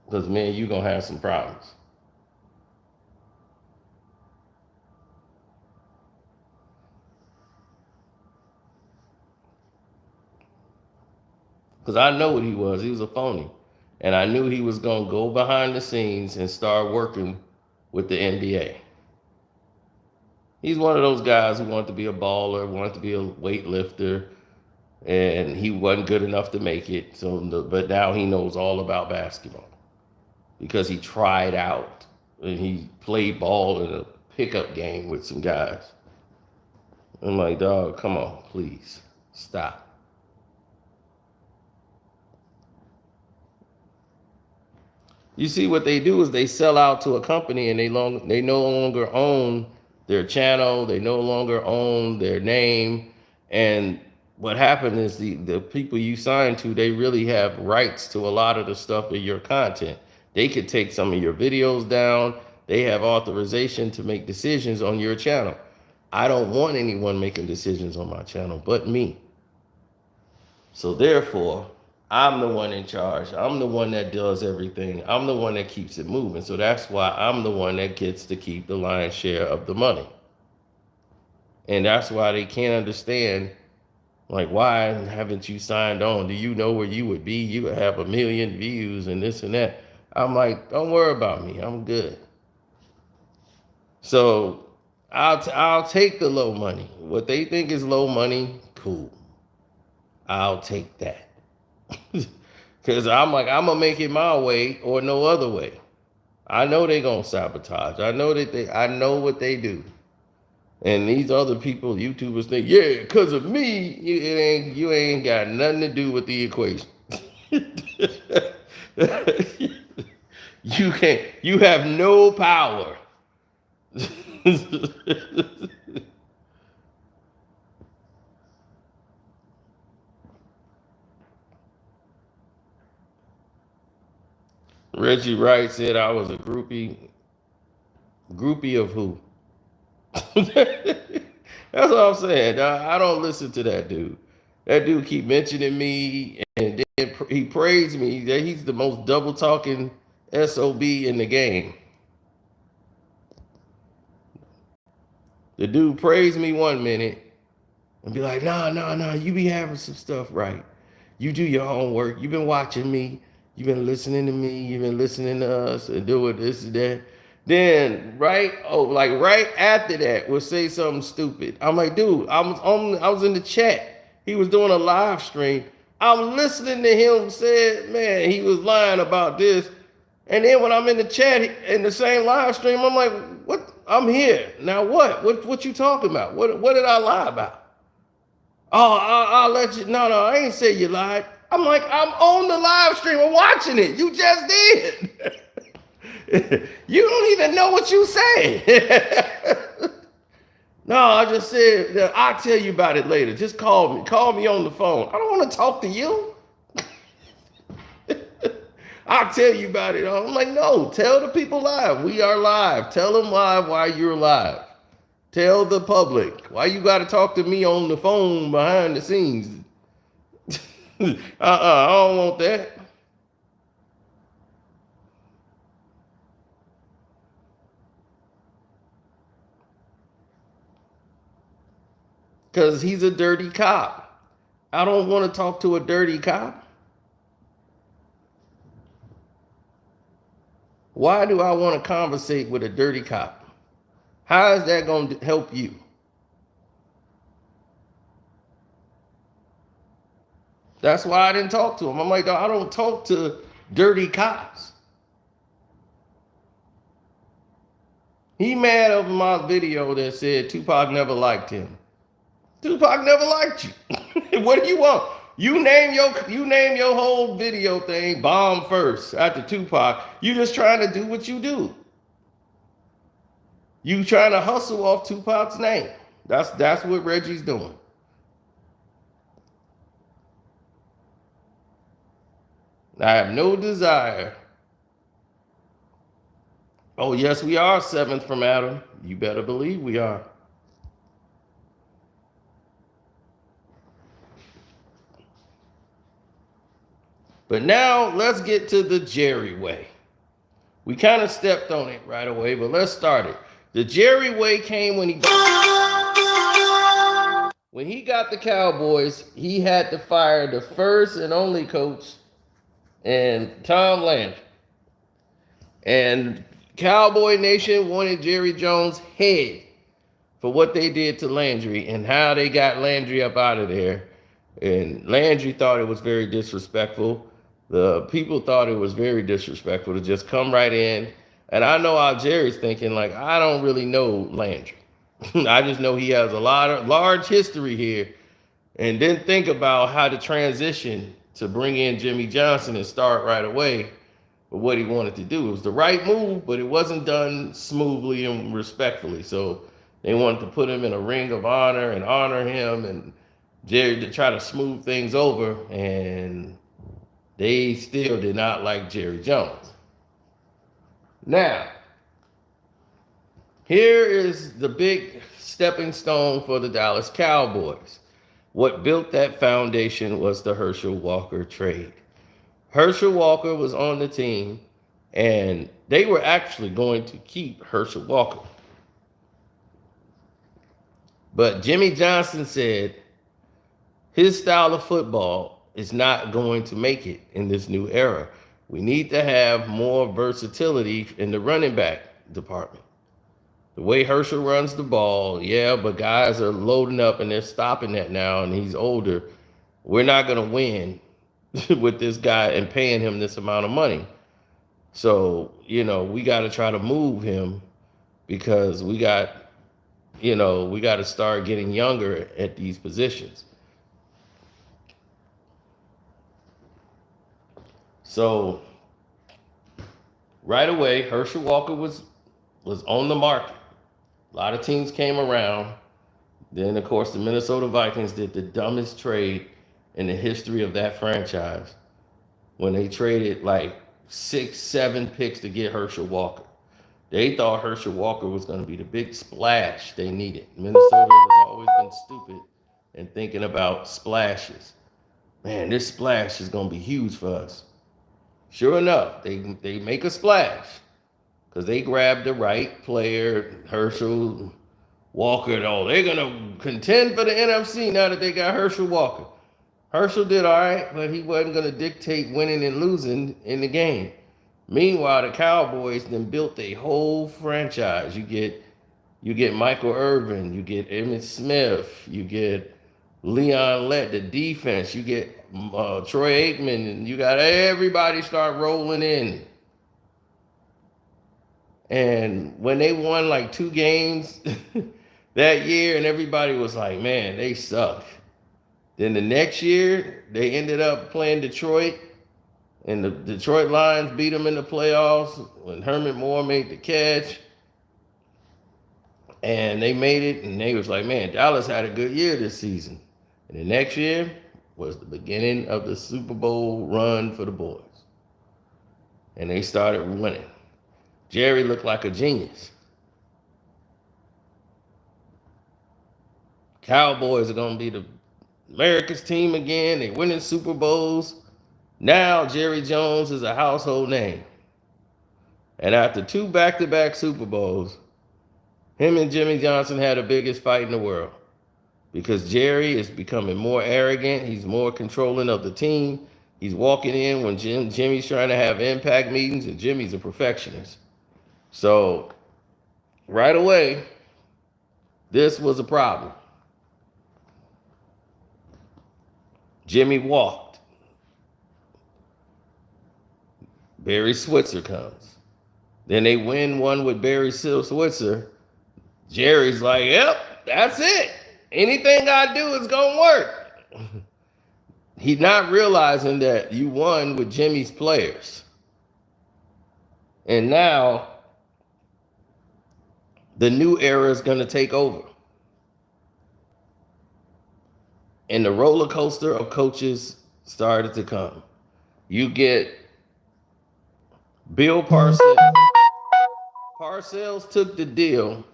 Because man, you gonna have some problems. Because I know what he was. He was a phony. And I knew he was going to go behind the scenes and start working with the NBA. He's one of those guys who wanted to be a baller, wanted to be a weightlifter, and he wasn't good enough to make it. But now he knows all about basketball because he tried out and he played ball in a pickup game with some guys. I'm like, dog, come on, please, stop. You see, what they do is they sell out to a company and they no longer own their channel, they no longer own their name. And what happened is the people you sign to, they really have rights to a lot of the stuff in your content. They could take some of your videos down. They have authorization to make decisions on your channel. I don't want anyone making decisions on my channel but me. So therefore, I'm the one in charge. I'm the one that does everything. I'm the one that keeps it moving. So that's why I'm the one that gets to keep the lion's share of the money. And that's why they can't understand, like, why haven't you signed on? Do you know where you would be? You would have 1 million views and this and that. I'm like, don't worry about me. I'm good. So I'll take the low money. What they think is low money, cool. I'll take that. Because I'm like, I'm going to make it my way or no other way. I know they're going to sabotage. I know what they do. And these other people, YouTubers, think, yeah, because of me, you ain't got nothing to do with the equation. You have no power. Reggie Wright said I was a groupie. Groupie of who? That's what I'm saying. I don't listen to that dude. That dude keep mentioning me, and then he praised me. That he's the most double talking SOB in the game. The dude praised me 1 minute and be like, nah, you be having some stuff right. You do your own work. You've been watching me. You've been listening to me. You've been listening to us and doing this and that. Then right after that, we'll say something stupid. I'm like, dude, I was in the chat. He was doing a live stream. I'm listening to him say, man, he was lying about this. And then when I'm in the chat in the same live stream, I'm like, what? I'm here. Now what? What you talking about? What did I lie about? Oh, I'll let you. No, I ain't say you lied. I'm like, I'm on the live stream. I'm watching it. You just did. You don't even know what you say. No, I just said that I'll tell you about it later. Just call me. Call me on the phone. I don't want to talk to you. I'll tell you about it. I'm like, no, tell the people live. We are live. Tell them live why you're live. Tell the public why you got to talk to me on the phone behind the scenes. I don't want that. Because he's a dirty cop. I don't want to talk to a dirty cop. Why do I want to conversate with a dirty cop? How is that going to help you? That's why I didn't talk to him. I'm like, I don't talk to dirty cops. He mad over my video that said Tupac never liked him. Tupac never liked you. What do you want? You name your whole video thing bomb first after Tupac. You just trying to do what you do. You trying to hustle off Tupac's name. That's what Reggie's doing. I have no desire. Oh, yes, we are seventh from Adam. You better believe we are. But now let's get to the Jerry way. We kind of stepped on it right away, but let's start it. The Jerry way came when he got the Cowboys. He had to fire the first and only coach, and Tom Landry. And Cowboy Nation wanted Jerry Jones' head for what they did to Landry and how they got Landry up out of there. And Landry thought it was very disrespectful. The people thought it was very disrespectful to just come right in. And I know how Jerry's thinking, like, I don't really know Landry. I just know he has a large history here, and didn't think about how to transition to bring in Jimmy Johnson and start right away with what he wanted to do. It was the right move, but it wasn't done smoothly and respectfully. So they wanted to put him in a ring of honor and honor him, and Jerry to try to smooth things over, and they still did not like Jerry Jones. Now, here is the big stepping stone for the Dallas Cowboys. What built that foundation was the Herschel Walker trade. Herschel Walker was on the team, and they were actually going to keep Herschel Walker. But Jimmy Johnson said his style of football is not going to make it in this new era. We need to have more versatility in the running back department. The way Herschel runs the ball, yeah, but guys are loading up and they're stopping that now, and he's older. We're not going to win with this guy and paying him this amount of money. So, we got to try to move him because we got to start getting younger at these positions. So, right away, Herschel Walker was on the market. A lot of teams came around. Then, of course, the Minnesota Vikings did the dumbest trade in the history of that franchise when they traded like 6-7 picks to get Herschel Walker. They thought Herschel Walker was going to be the big splash they needed. Minnesota has always been stupid in thinking about splashes. Man, this splash is going to be huge for us. Sure enough, they make a splash because they grabbed the right player, Herschel Walker. Oh, they're going to contend for the NFC now that they got Herschel Walker. Herschel did all right, but he wasn't going to dictate winning and losing in the game. Meanwhile, the Cowboys then built a whole franchise. You get Michael Irvin, you get Emmitt Smith, you get Leon Lett, the defense, you get Troy Aikman, and you got everybody start rolling in. And when they won like 2 games that year, and everybody was like, man, they suck. Then the next year, they ended up playing Detroit, and the Detroit Lions beat them in the playoffs when Herman Moore made the catch. And they made it, and they was like, man, Dallas had a good year this season. And the next year was the beginning of the Super Bowl run for the boys. And they started winning. Jerry looked like a genius. Cowboys are going to be the America's team again. They winning Super Bowls. Now Jerry Jones is a household name. And after 2 back-to-back Super Bowls, him and Jimmy Johnson had the biggest fight in the world because Jerry is becoming more arrogant. He's more controlling of the team. He's walking in when Jimmy's trying to have impact meetings, and Jimmy's a perfectionist. So right away, this was a problem. Jimmy walked. Barry Switzer comes. Then they win one with Barry Switzer. Jerry's like, yep, that's it. Anything I do is going to work. He's not realizing that you won with Jimmy's players. And now the new era is going to take over. And the roller coaster of coaches started to come. You get Bill Parcells. Parcells took the deal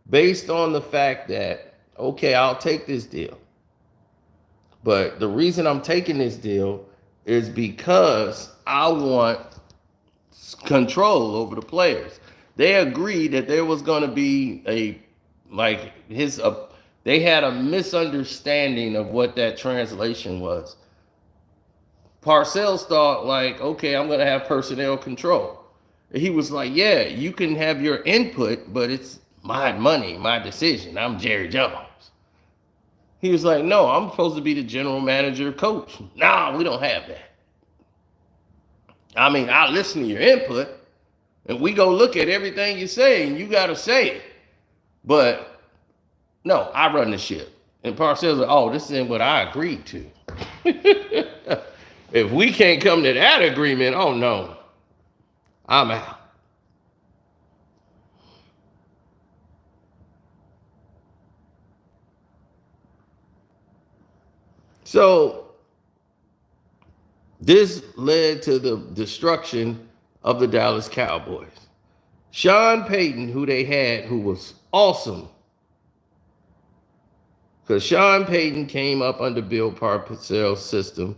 based on the fact that, okay, I'll take this deal. But the reason I'm taking this deal is because I want control over the players. They agreed that there was going to be they had a misunderstanding of what that translation was. Parcells thought like, okay, I'm going to have personnel control. And he was like, yeah, you can have your input, but it's my money, my decision. I'm Jerry Jones. He was like, no, I'm supposed to be the general manager, coach. Nah, we don't have that. I mean, I listen to your input, and we go look at everything you say, and you got to say it. But no, I run the ship. And Parcells like, oh, this isn't what I agreed to. If we can't come to that agreement, oh no, I'm out. So this led to the destruction of the Dallas Cowboys. Sean Payton, who they had, who was awesome, because Sean Payton came up under Bill Parcells' system.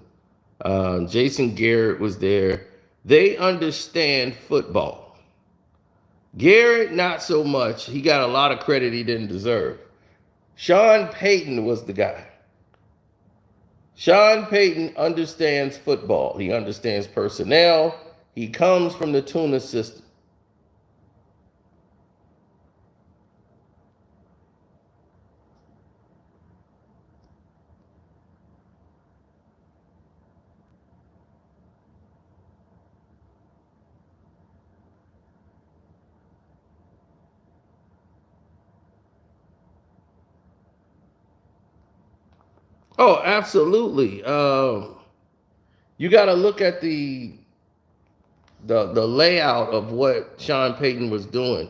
Jason Garrett was there. They understand football. Garrett, not so much. He got a lot of credit he didn't deserve. Sean Payton was the guy. Sean Payton understands football. He understands personnel. He comes from the tuna system. Oh, absolutely. You got to look at the layout of what Sean Payton was doing,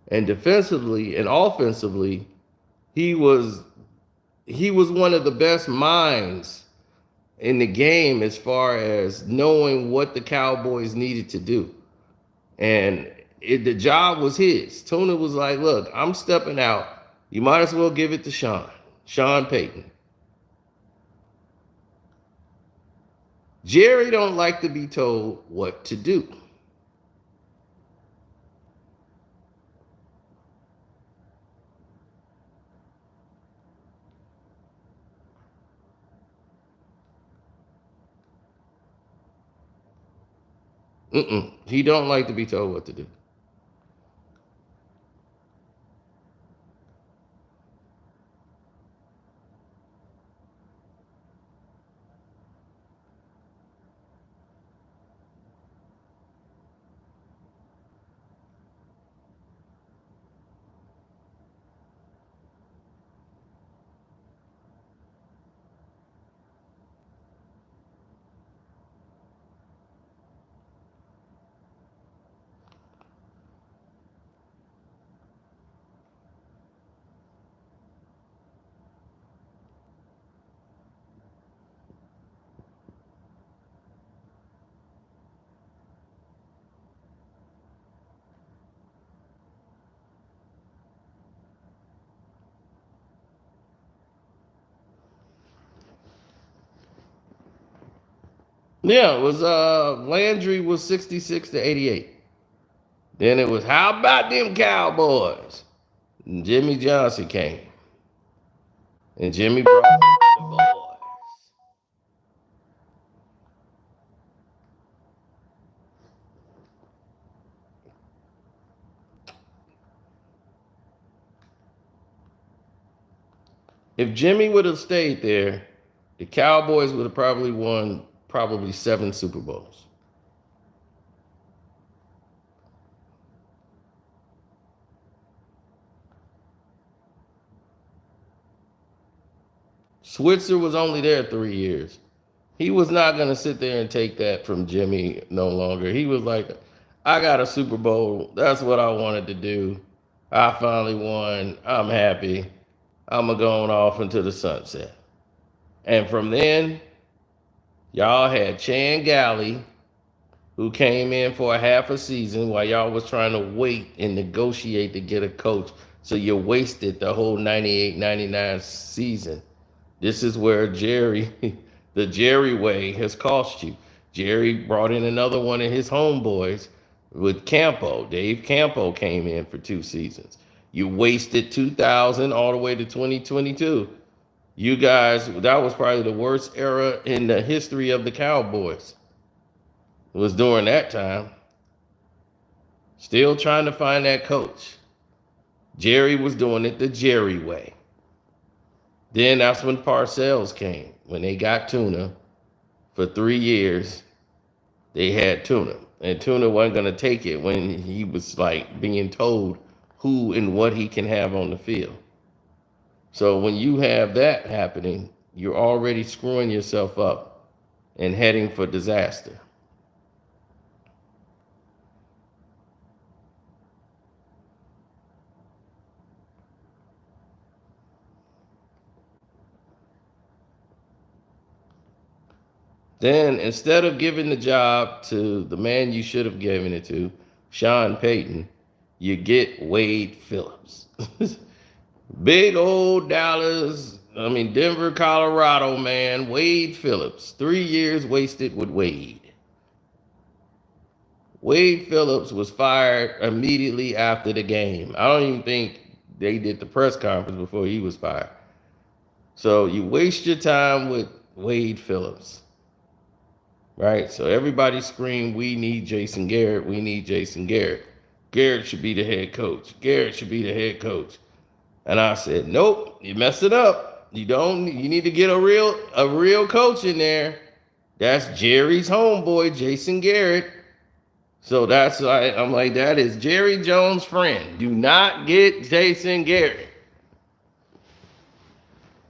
and defensively and offensively, he was one of the best minds in the game as far as knowing what the Cowboys needed to do, and the job was his. Tuna was like, "Look, I'm stepping out. You might as well give it to Sean Payton." Jerry don't like to be told what to do. He don't like to be told what to do. Yeah, it was Landry was 66 to 88. Then it was how about them Cowboys? And Jimmy Johnson came. And Jimmy brought the boys. If Jimmy would have stayed there, the Cowboys would have probably won probably 7 Super Bowls. Switzer was only there 3 years. He was not going to sit there and take that from Jimmy no longer. He was like, I got a Super Bowl. That's what I wanted to do. I finally won. I'm happy. I'm going to go on off into the sunset. And from then, y'all had Chan Galley, who came in for a half a season while y'all was trying to wait and negotiate to get a coach. So you wasted the whole 98-99 season. This is where Jerry, the Jerry way, has cost you. Jerry brought in another one of his homeboys with Campo. Dave Campo came in for 2 seasons. You wasted 2000 all the way to 2022. You guys, that was probably the worst era in the history of the Cowboys. It was during that time. Still trying to find that coach. Jerry was doing it the Jerry way. Then that's when Parcells came. When they got Tuna for 3 years, they had Tuna. And Tuna wasn't going to take it when he was like being told who and what he can have on the field. So when you have that happening, you're already screwing yourself up and heading for disaster. Then instead of giving the job to the man you should have given it to, Sean Payton, you get Wade Phillips. Big old Denver, Colorado man, Wade Phillips. 3 years wasted with Wade. Wade Phillips was fired immediately after the game. I don't even think they did the press conference before he was fired. So you waste your time with Wade Phillips. Right? So everybody screamed, we need Jason Garrett. We need Jason Garrett. Garrett should be the head coach. Garrett should be the head coach. And I said, nope, you messed it up. You need to get a real coach in there. That's Jerry's homeboy, Jason Garrett. So that's why I'm like, that is Jerry Jones' friend. Do not get Jason Garrett.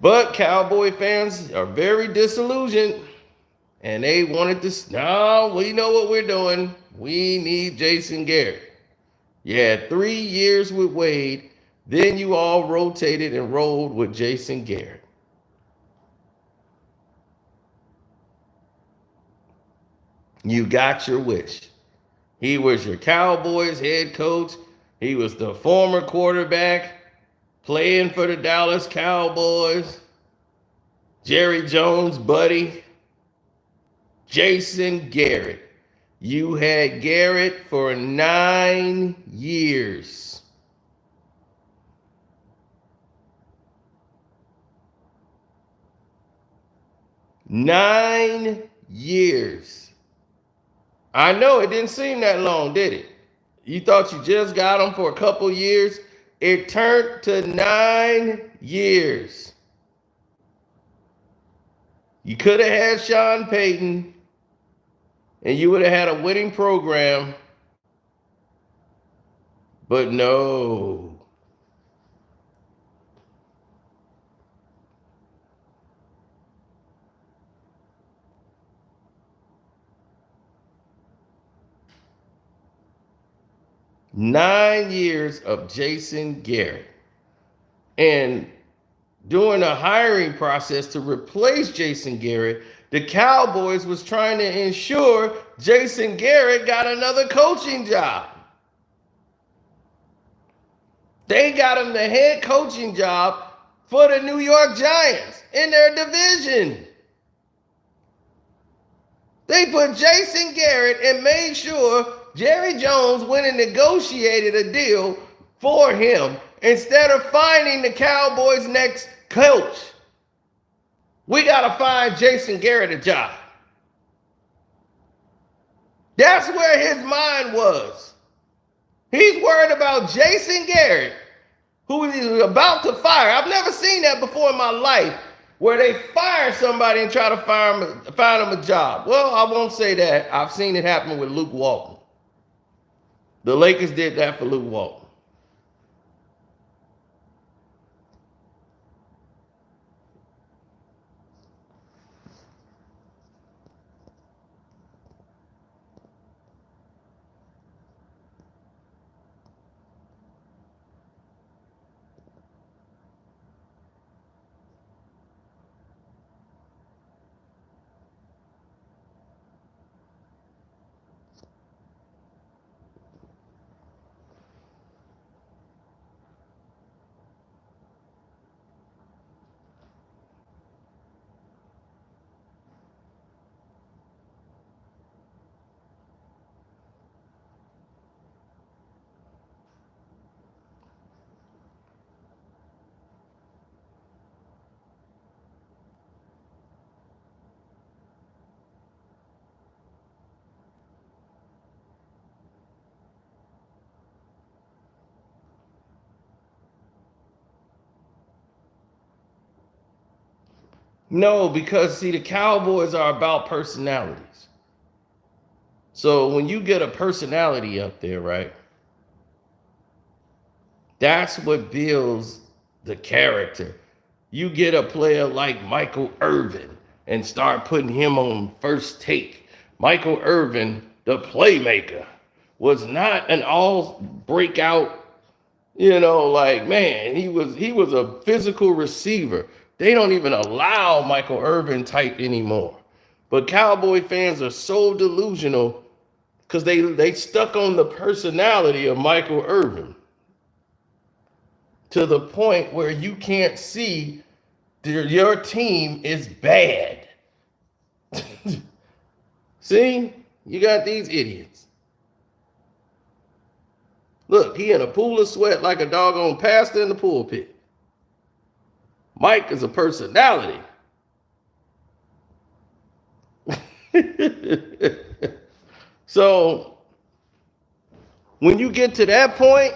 But Cowboy fans are very disillusioned. And they wanted to, no, we know what we're doing. We need Jason Garrett. You had 3 years with Wade. Then you all rotated and rolled with Jason Garrett. You got your wish. He was your Cowboys head coach. He was the former quarterback playing for the Dallas Cowboys. Jerry Jones' buddy. Jason Garrett. You had Garrett for 9 years. Nine years. I know it didn't seem that long, did it? You thought you just got him for a couple years. It turned to 9 years. You could have had Sean Payton, and you would have had a winning program. But no. Nine years of Jason Garrett. And during the hiring process to replace Jason Garrett, the Cowboys was trying to ensure Jason Garrett got another coaching job. They got him the head coaching job for the New York Giants in their division. They put Jason Garrett and made sure Jerry Jones went and negotiated a deal for him instead of finding the Cowboys' next coach. We got to find Jason Garrett a job. That's where his mind was. He's worried about Jason Garrett, who he's about to fire. I've never seen that before in my life, where they fire somebody and try to find him a job. Well, I won't say that. I've seen it happen with Luke Walton. The Lakers did that for Luke Walton. No, because see, the Cowboys are about personalities. So when you get a personality up there, right, that's what builds the character. You get a player like Michael Irvin and start putting him on first take. Michael Irvin, the playmaker, was not an all breakout, like, man, he was a physical receiver. They don't even allow Michael Irvin type anymore. But Cowboy fans are so delusional because they stuck on the personality of Michael Irvin to the point where you can't see your team is bad. See, you got these idiots. Look, he in a pool of sweat like a doggone pastor in the pulpit. Mike is a personality. So when you get to that point,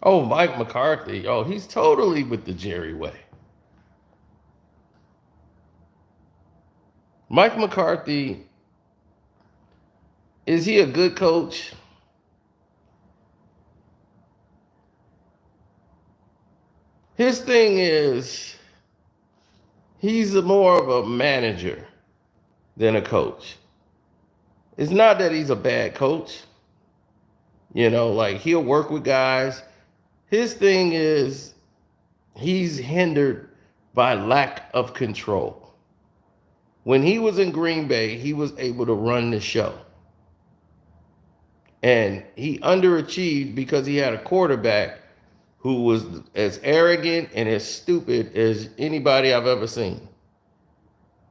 oh, Mike McCarthy, oh, he's totally with the Jerry way. Mike McCarthy, is he a good coach? His thing is he's more of a manager than a coach. It's not that he's a bad coach. Like he'll work with guys. His thing is he's hindered by lack of control. When he was in Green Bay, he was able to run the show. And he underachieved because he had a quarterback who was as arrogant and as stupid as anybody I've ever seen.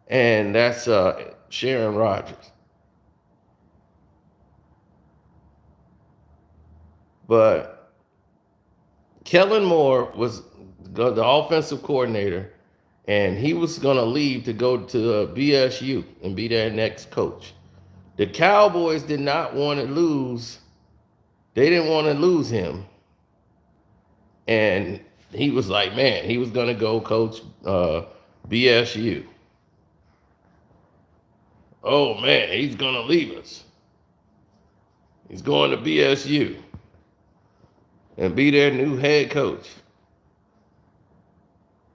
And that's Sharon Rodgers. But Kellen Moore was the offensive coordinator, and he was going to leave to go to BSU and be their next coach. The Cowboys did not want to lose. They didn't want to lose him. And he was like, man, he was going to go coach BSU. Oh, man, he's going to leave us. He's going to BSU and be their new head coach.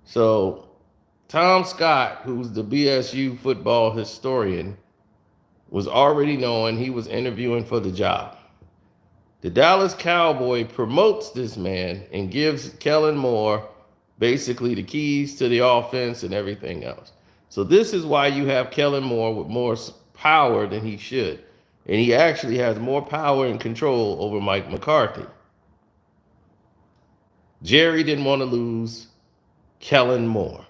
So Tom Scott, who's the BSU football historian, was already knowing he was interviewing for the job. The Dallas Cowboy promotes this man and gives Kellen Moore basically the keys to the offense and everything else. So this is why you have Kellen Moore with more power than he should. And he actually has more power and control over Mike McCarthy. Jerry didn't want to lose Kellen Moore.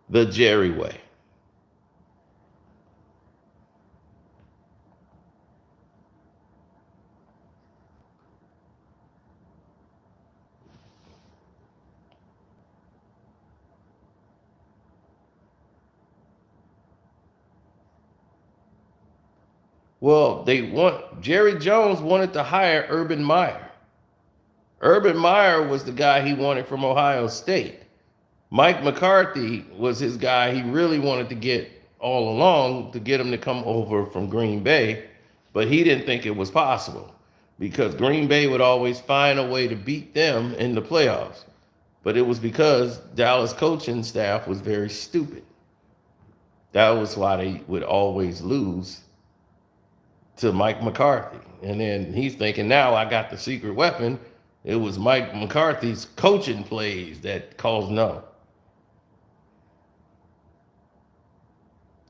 The Jerry way. Well, Jerry Jones wanted to hire Urban Meyer. Urban Meyer was the guy he wanted from Ohio State. Mike McCarthy was his guy he really wanted to get all along to get him to come over from Green Bay, but he didn't think it was possible because Green Bay would always find a way to beat them in the playoffs. But it was because Dallas coaching staff was very stupid. That was why they would always lose to Mike McCarthy. And then he's thinking, now I got the secret weapon. It was Mike McCarthy's coaching plays that caused no.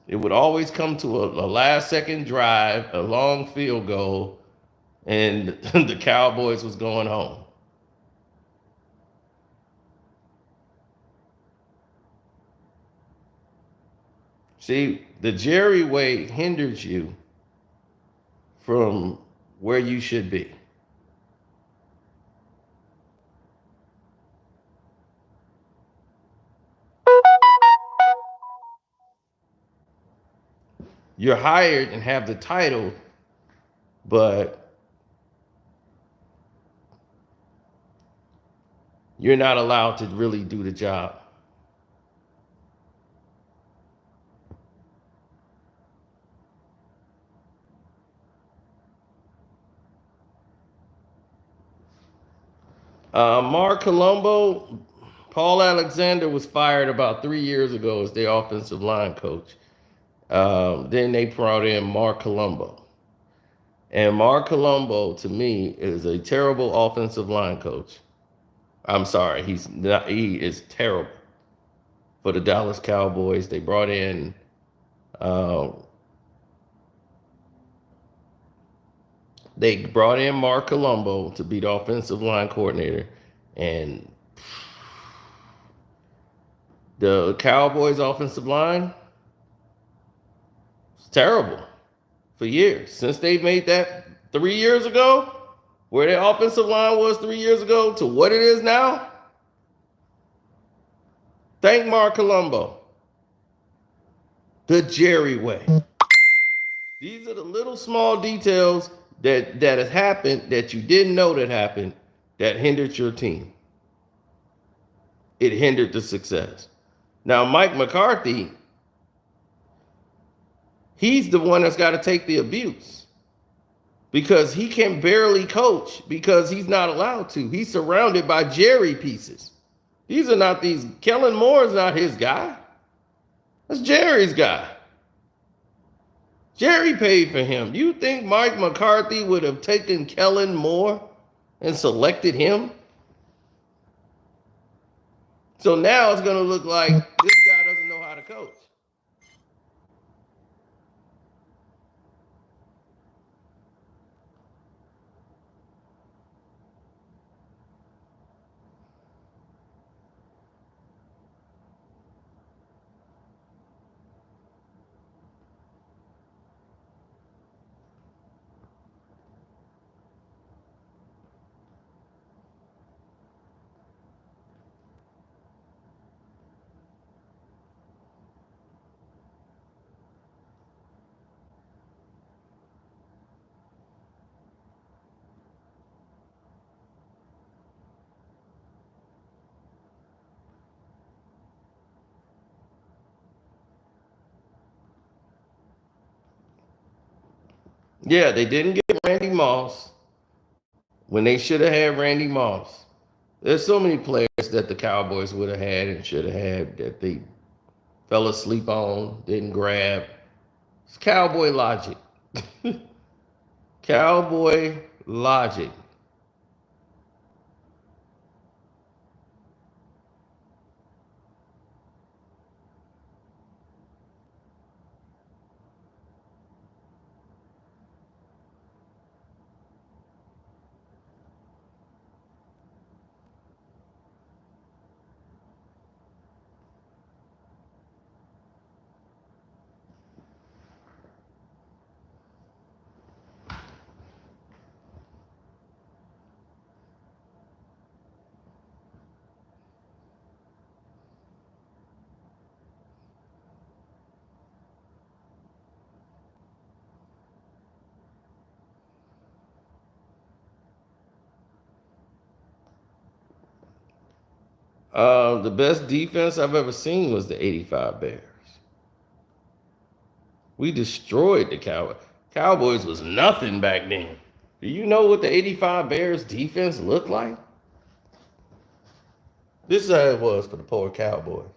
It would always come to a last second drive, a long field goal, and the Cowboys was going home. See, the Jerry way hinders you from where you should be. You're hired and have the title, but you're not allowed to really do the job. Mark Colombo, Paul Alexander was fired about 3 years ago as their offensive line coach. Then they brought in Mark Colombo. And Mark Colombo, to me, is a terrible offensive line coach. I'm sorry, he's not. He is terrible for the Dallas Cowboys. They brought in Mark Colombo to be the offensive line coordinator, and the Cowboys offensive line is terrible for years. Since they made that 3 years ago, where their offensive line was 3 years ago to what it is now. Thank Mark Colombo. The Jerry way. These are the little small details that has happened that you didn't know that happened that hindered your team. It hindered the success. Now, Mike McCarthy, he's the one that's got to take the abuse because he can barely coach because he's not allowed to. He's surrounded by Jerry pieces. These are not these. Kellen Moore is not his guy. That's Jerry's guy. Jerry paid for him. You think Mike McCarthy would have taken Kellen Moore and selected him? So now it's going to look like this guy doesn't know how to coach. Yeah, they didn't get Randy Moss when they should have had Randy Moss. There's so many players that the Cowboys would have had and should have had that they fell asleep on, didn't grab. It's cowboy logic. Cowboy logic. The best defense I've ever seen was the '85 Bears. We destroyed the Cowboys. Cowboys was nothing back then. Do you know what the '85 Bears defense looked like? This is how it was for the poor Cowboys.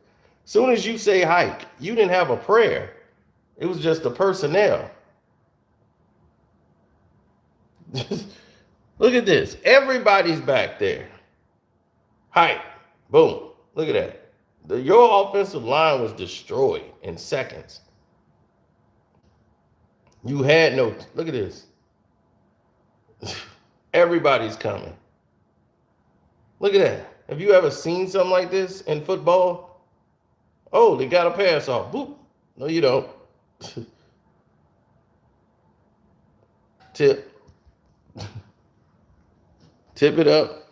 Soon as you say hike, you didn't have a prayer. It was just the personnel. Look at this. Everybody's back there. Hike. Boom. Look at that. Your offensive line was destroyed in seconds. You had no. Look at this. Everybody's coming. Look at that. Have you ever seen something like this in football? Oh, they got a pass off. Boop. No, you don't. Tip. Tip it up.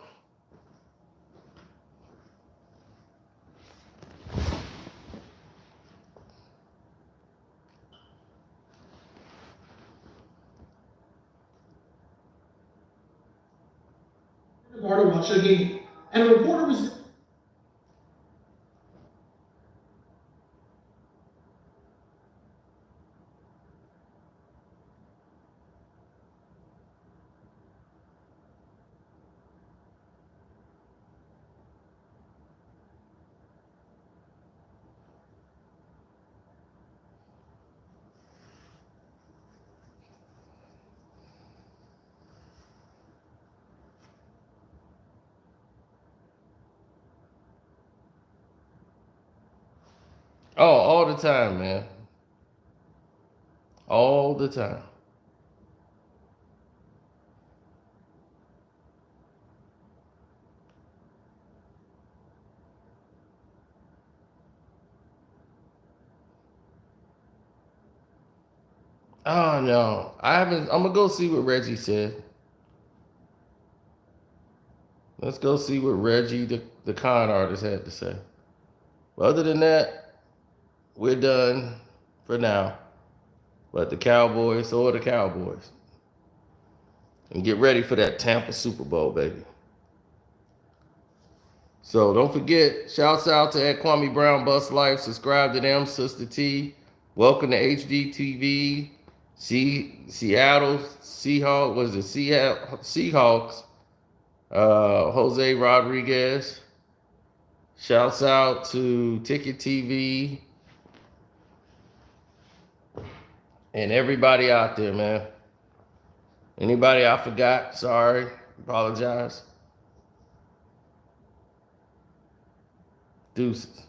Bar to watch a game, and a reporter was. Oh, all the time, man. All the time. Oh no, I haven't. I'm gonna go see what Reggie said. Let's go see what Reggie, the con artist, had to say. But other than that, we're done for now. But the Cowboys, so are the Cowboys. And get ready for that Tampa Super Bowl, baby. So don't forget, shouts out to at Kwame Brown Bus Life. Subscribe to them, Sister T. Welcome to HDTV. Seattle Seahawks, was it Seattle Seahawks? Jose Rodriguez. Shouts out to Ticket TV and everybody out there, man. Anybody I forgot, sorry, apologize. Deuces.